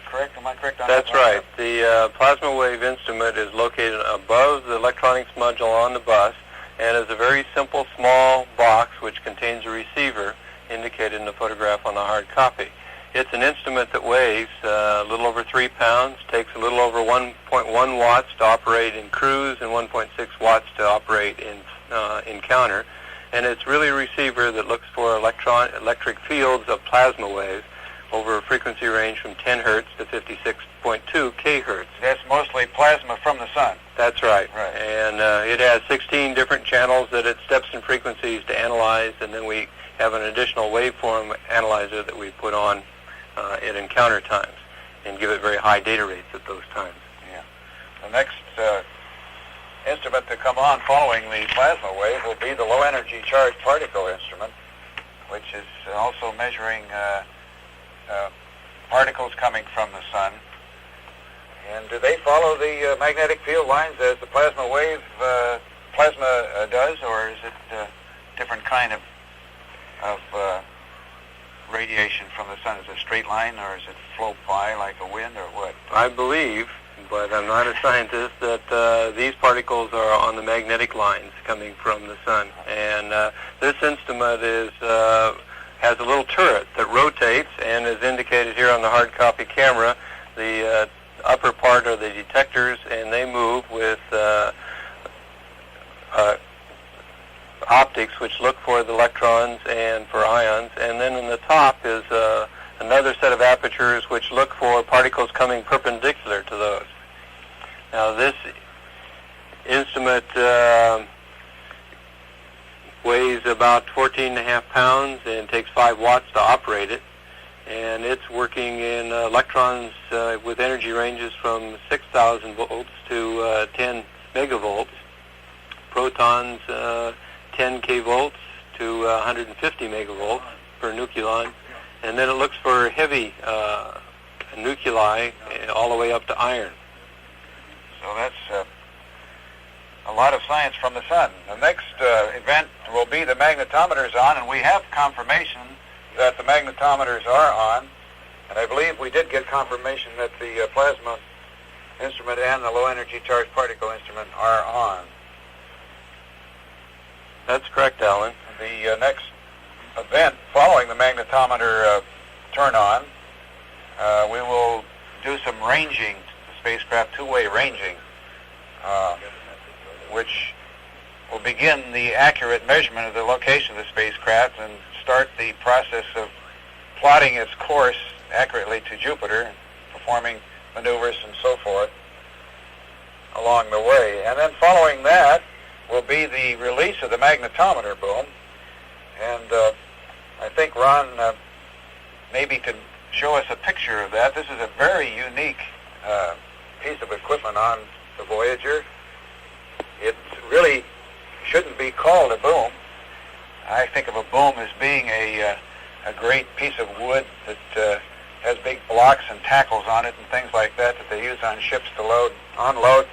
correct? Am I correct on that? That's right. The plasma wave instrument is located above the electronics module on the bus, and is a very simple small box which contains a receiver indicated in the photograph on the hard copy. It's an instrument that weighs a little over 3 pounds, takes a little over 1.1 watts to operate in cruise and 1.6 watts to operate in counter. And it's really a receiver that looks for electric fields of plasma waves over a frequency range from 10 hertz to 56.2 kHz. That's mostly plasma from the sun. That's right. Right. And it has 16 different channels that it steps and frequencies to analyze, and then we have an additional waveform analyzer that we put on at encounter times and give it very high data rates at those times. Yeah. The next instrument to come on following the plasma wave will be the low-energy charged particle instrument, which is also measuring particles coming from the sun. And do they follow the magnetic field lines as the plasma wave does, or is it a different kind of radiation from the sun? Is it a straight line, or is it float by like a wind, or what? I believe, but I'm not a scientist, that these particles are on the magnetic lines coming from the sun. And this instrument has a little turret that rotates, and is indicated here on the hard copy camera. The upper part are the detectors, and they move with optics which look for the electrons and for ions, and then in the top is another set of apertures which look for particles coming perpendicular to those. Now this instrument weighs about 14.5 pounds and takes 5 watts to operate it, and it's working in electrons with energy ranges from 6,000 volts to 10 megavolts, protons 10 kvolts to 150 megavolts per nucleon, and then it looks for heavy nuclei all the way up to iron. So that's a lot of science from the sun. The next event will be the magnetometers on, and we have confirmation that the magnetometers are on, and I believe we did get confirmation that the plasma instrument and the low-energy charged particle instrument are on. That's correct, Alan. The next event following the magnetometer turn on, we will do some ranging, the spacecraft two-way ranging, which will begin the accurate measurement of the location of the spacecraft and start the process of plotting its course accurately to Jupiter, performing maneuvers and so forth along the way. And then following that will be the release of the magnetometer boom. And I think Ron maybe could show us a picture of that. This is a very unique piece of equipment on the Voyager. It really shouldn't be called a boom. I think of a boom as being a great piece of wood that has big blocks and tackles on it and things like that they use on ships to load, unload.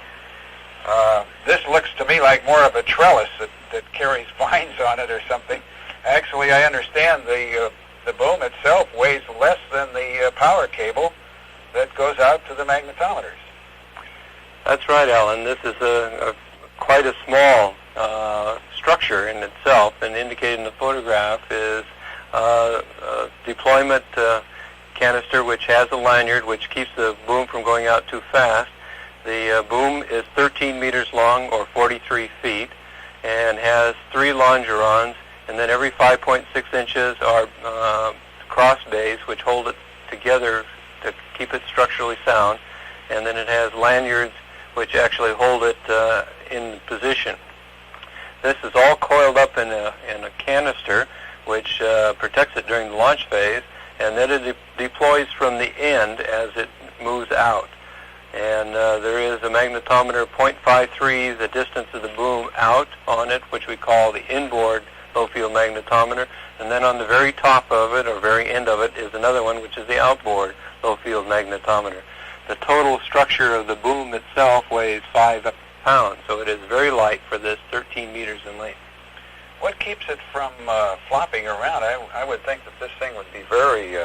This looks to me like more of a trellis that carries vines on it or something. Actually, I understand the boom itself weighs less than the power cable that goes out to the magnetometers. That's right, Alan. This is quite a small structure in itself, and indicated in the photograph is a deployment canister which has a lanyard which keeps the boom from going out too fast. The boom is 13 meters long, or 43 feet, and has 3 longerons, and then every 5.6 inches are cross bays which hold it together to keep it structurally sound, and then it has lanyards which actually hold it in position. This is all coiled up in a canister which protects it during the launch phase, and then it deploys from the end as it moves out. And there is a magnetometer 0.53, the distance of the boom out on it, which we call the inboard low-field magnetometer. And then on the very top of it, or very end of it, is another one, which is the outboard low-field magnetometer. The total structure of the boom itself weighs 5 pounds, so it is very light for this 13 meters in length. What keeps it from flopping around? I would think that this thing would be very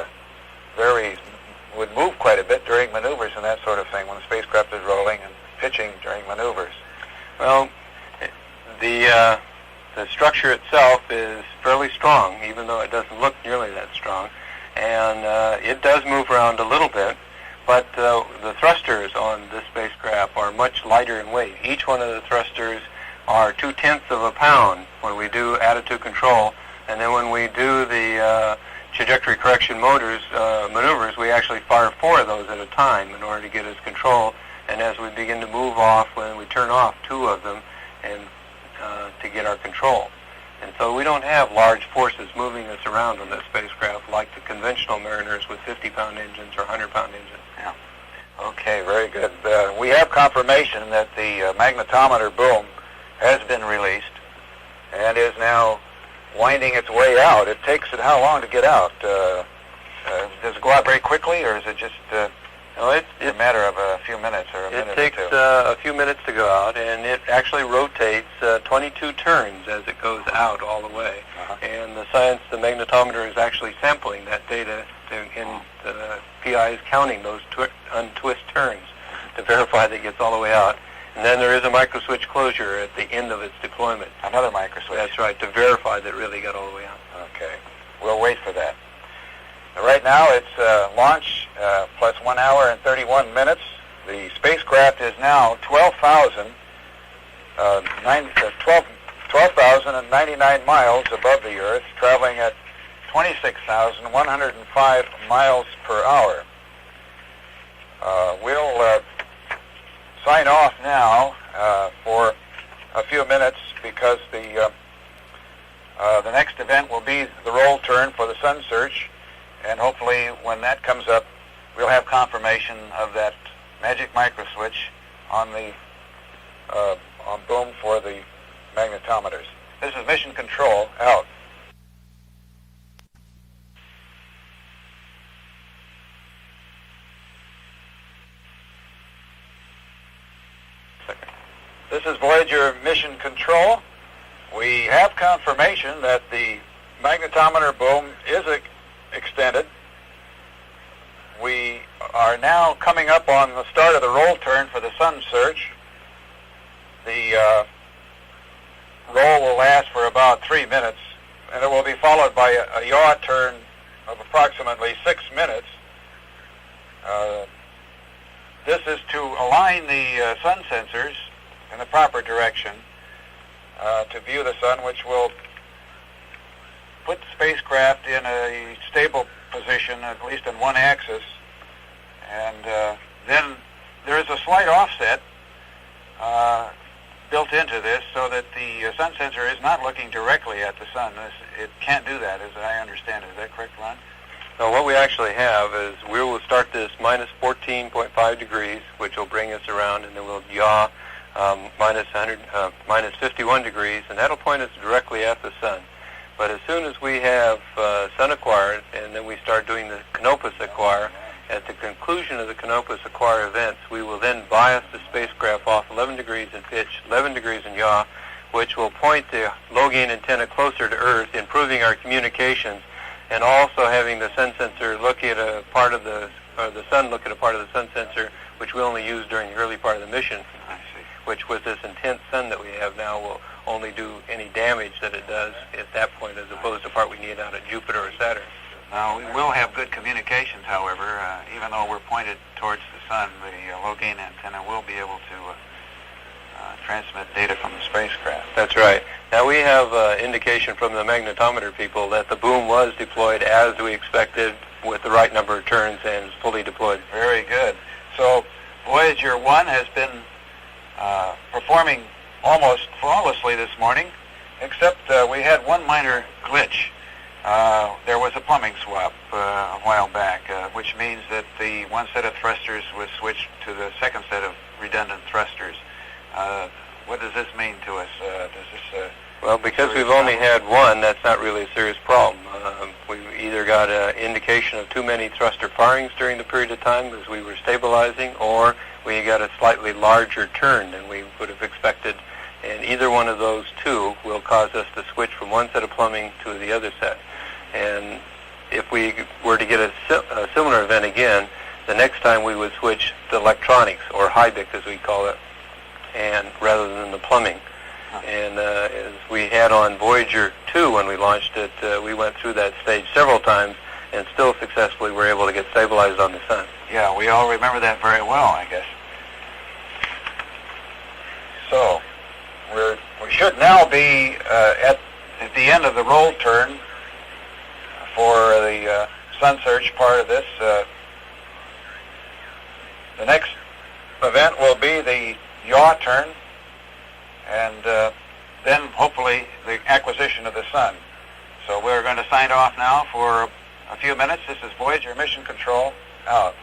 would move quite a bit during maneuvers and that sort of thing when the spacecraft is rolling and pitching during maneuvers. Well, the structure itself is fairly strong, even though it doesn't look nearly that strong, and it does move around a little bit, but the thrusters on this spacecraft are much lighter in weight. Each one of the thrusters are 0.2 of a pound when we do attitude control, and then when we do the trajectory correction maneuvers, we actually fire 4 of those at a time in order to get us control. And as we begin to move off, when we turn off 2 of them, and to get our control. And so we don't have large forces moving us around on this spacecraft like the conventional mariners with 50-pound engines or 100-pound engines. Yeah. Okay, very good. We have confirmation that the magnetometer boom has been released and is now winding its way out. It takes it how long to get out? Does it go out very quickly, or is it just a matter of a few minutes or a minute or two? It takes a few minutes to go out, and it actually rotates 22 turns as it goes out all the way. And the magnetometer is actually sampling that data, and the PI is counting those untwist turns to verify that it gets all the way out. And then there is a microswitch closure at the end of its deployment. Another microswitch? That's right, to verify that it really got all the way out. Okay. We'll wait for that. Right now it's launch plus 1 hour and 31 minutes. The spacecraft is now 12,099 miles above the Earth, traveling at 26,105 miles per hour. We'll sign off now for a few minutes because the next event will be the roll turn for the sun search, and hopefully when that comes up we'll have confirmation of that magic microswitch on the on boom for the magnetometers. This is Mission Control, out. This is Voyager Mission Control. We have confirmation that the magnetometer boom is extended. we are now coming up on the start of the roll turn for the sun search. The roll will last for about 3 minutes, and it will be followed by a yaw turn of approximately 6 minutes. This is to align the sun sensors in the proper direction to view the sun, which will put the spacecraft in a stable position, at least in one axis. And then there is a slight offset built into this so that the sun sensor is not looking directly at the sun. It can't do that, as I understand it. Is that correct, Ron? So what we actually have is we will start this minus 14.5 degrees, which will bring us around, and then we'll yaw minus 51 degrees, and that'll point us directly at the sun. But as soon as we have sun acquire, and then we start doing the Canopus acquire, at the conclusion of the Canopus acquire events, we will then bias the spacecraft off 11 degrees in pitch, 11 degrees in yaw, which will point the low-gain antenna closer to Earth, improving our communications, and also having the sun sensor look at a part of the sun look at a part of the sun sensor, which we only use during the early part of the mission, which with this intense sun that we have now will only do any damage that it does at that point, as opposed to part we need out at Jupiter or Saturn. Now, we will have good communications, however. Even though we're pointed towards the sun, the low-gain antenna will be able to transmit data from the spacecraft. That's right. Now, we have indication from the magnetometer people that the boom was deployed as we expected, with the right number of turns, and is fully deployed. Very good. So Voyager 1 has been performing almost flawlessly this morning, except we had one minor glitch. There was a plumbing swap a while back, which means that the one set of thrusters was switched to the second set of redundant thrusters. What does this mean to us? Well, because we've only had one, that's not really a serious problem. We either got an indication of too many thruster firings during the period of time as we were stabilizing, or we got a slightly larger turn than we would have expected. And either one of those two will cause us to switch from one set of plumbing to the other set. And if we were to get a similar event again, the next time we would switch to electronics, or HIBIC as we call it, and rather than the plumbing. And as we had on Voyager 2 when we launched it, we went through that stage several times and still successfully were able to get stabilized on the sun. Yeah, we all remember that very well, I guess. So, we should now be at the end of the roll turn for the sun search part of this. The next event will be the yaw turn, and then hopefully the acquisition of the sun. So we're going to sign off now for a few minutes. This is Voyager Mission Control, out.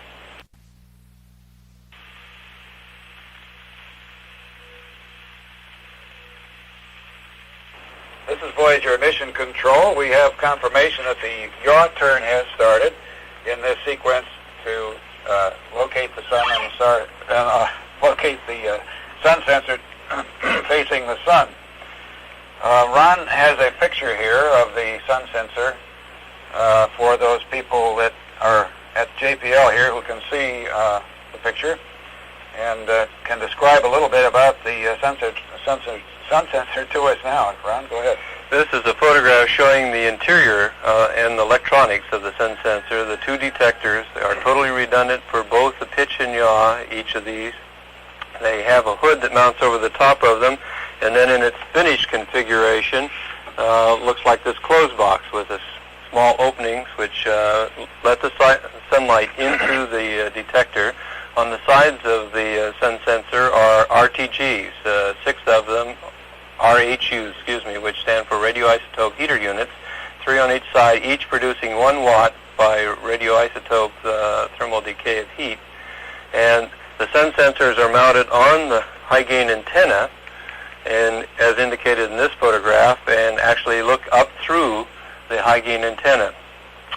This is Voyager Mission Control. We have confirmation that the yaw turn has started in this sequence to locate the sun and locate the sun sensor facing the sun. Ron has a picture here of the sun sensor for those people that are at JPL here who can see the picture, and can describe a little bit about the sun sensor to us now. Ron, go ahead. This is a photograph showing the interior and the electronics of the sun sensor. The two detectors are totally redundant for both the pitch and yaw, each of these. They have a hood that mounts over the top of them, and then in its finished configuration, looks like this closed box with small openings which let the sunlight into the detector. On the sides of the sun sensor are RTGs, 6 of them, RHUs, which stand for radioisotope heater units, 3 on each side, each producing 1 watt by radioisotope thermal decay of heat. And the sun sensors are mounted on the high-gain antenna, and as indicated in this photograph, and actually look up through the high-gain antenna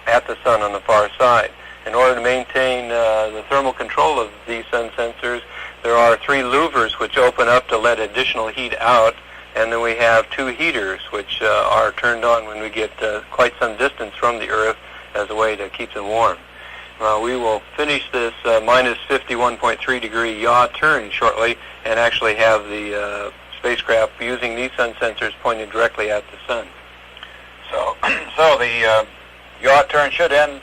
at the sun on the far side. In order to maintain the thermal control of these sun sensors, there are 3 louvers which open up to let additional heat out, and then we have 2 heaters which are turned on when we get quite some distance from the Earth as a way to keep them warm. We will finish this minus 51.3 degree yaw turn shortly and actually have the spacecraft using these sun sensors pointed directly at the sun. So the yaw turn should end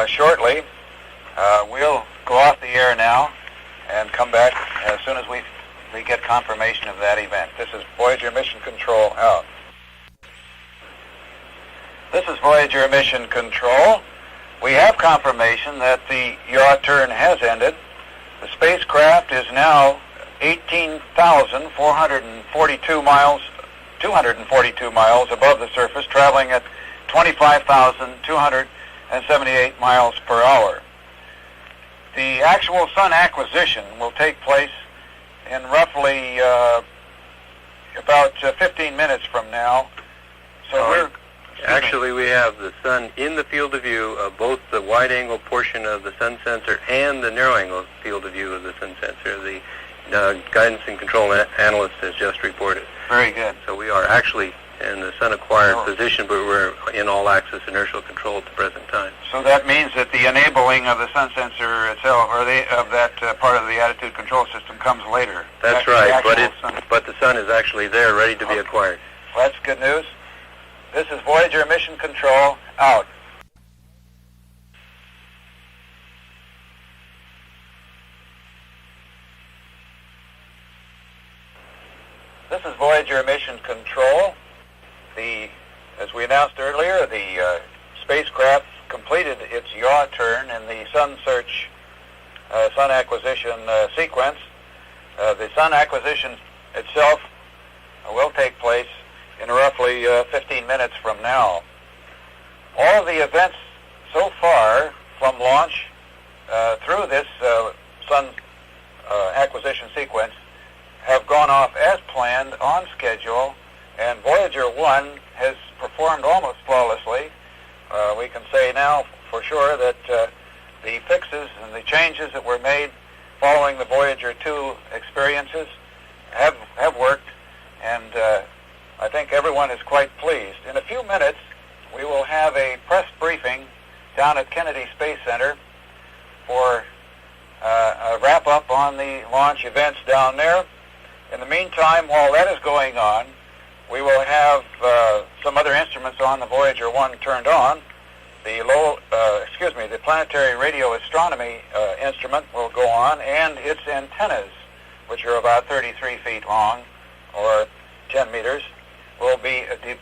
shortly. We'll go off the air now and come back as soon as we get confirmation of that event. This is Voyager Mission Control out. This is Voyager Mission Control. We have confirmation that the yaw turn has ended. The spacecraft is now 18,442 miles, 242 miles above the surface, traveling at 25,278 miles per hour. The actual sun acquisition will take place in roughly about 15 minutes from now. So Actually, we have the sun in the field of view of both the wide-angle portion of the sun sensor and the narrow-angle field of view of the sun sensor. The guidance and control analyst has just reported. Very good. So we are actually in the sun-acquired position, but we're in all-axis inertial control at the present time. So that means that the enabling of the sun sensor itself, or of that part of the attitude control system, comes later. That's right, but the sun is actually there, ready to be acquired. Well, that's good news. This is Voyager Mission Control, out. This is Voyager Mission Control. As we announced earlier, the spacecraft completed its yaw turn in the sun search, sun acquisition sequence. The sun acquisition itself will take place in roughly 15 minutes from now. All of the events so far from launch through this sun acquisition sequence have gone off as planned, on schedule, and Voyager 1 has performed almost flawlessly. We can say now for sure that the fixes and the changes that were made following the Voyager 2 experiences have worked, and I think everyone is quite pleased. In a few minutes, we will have a press briefing down at Kennedy Space Center for a wrap-up on the launch events down there. In the meantime, while that is going on, we will have some other instruments on the Voyager 1 turned on. The planetary radio astronomy instrument will go on, and its antennas, which are about 33 feet long, or 10 meters, will be deployed.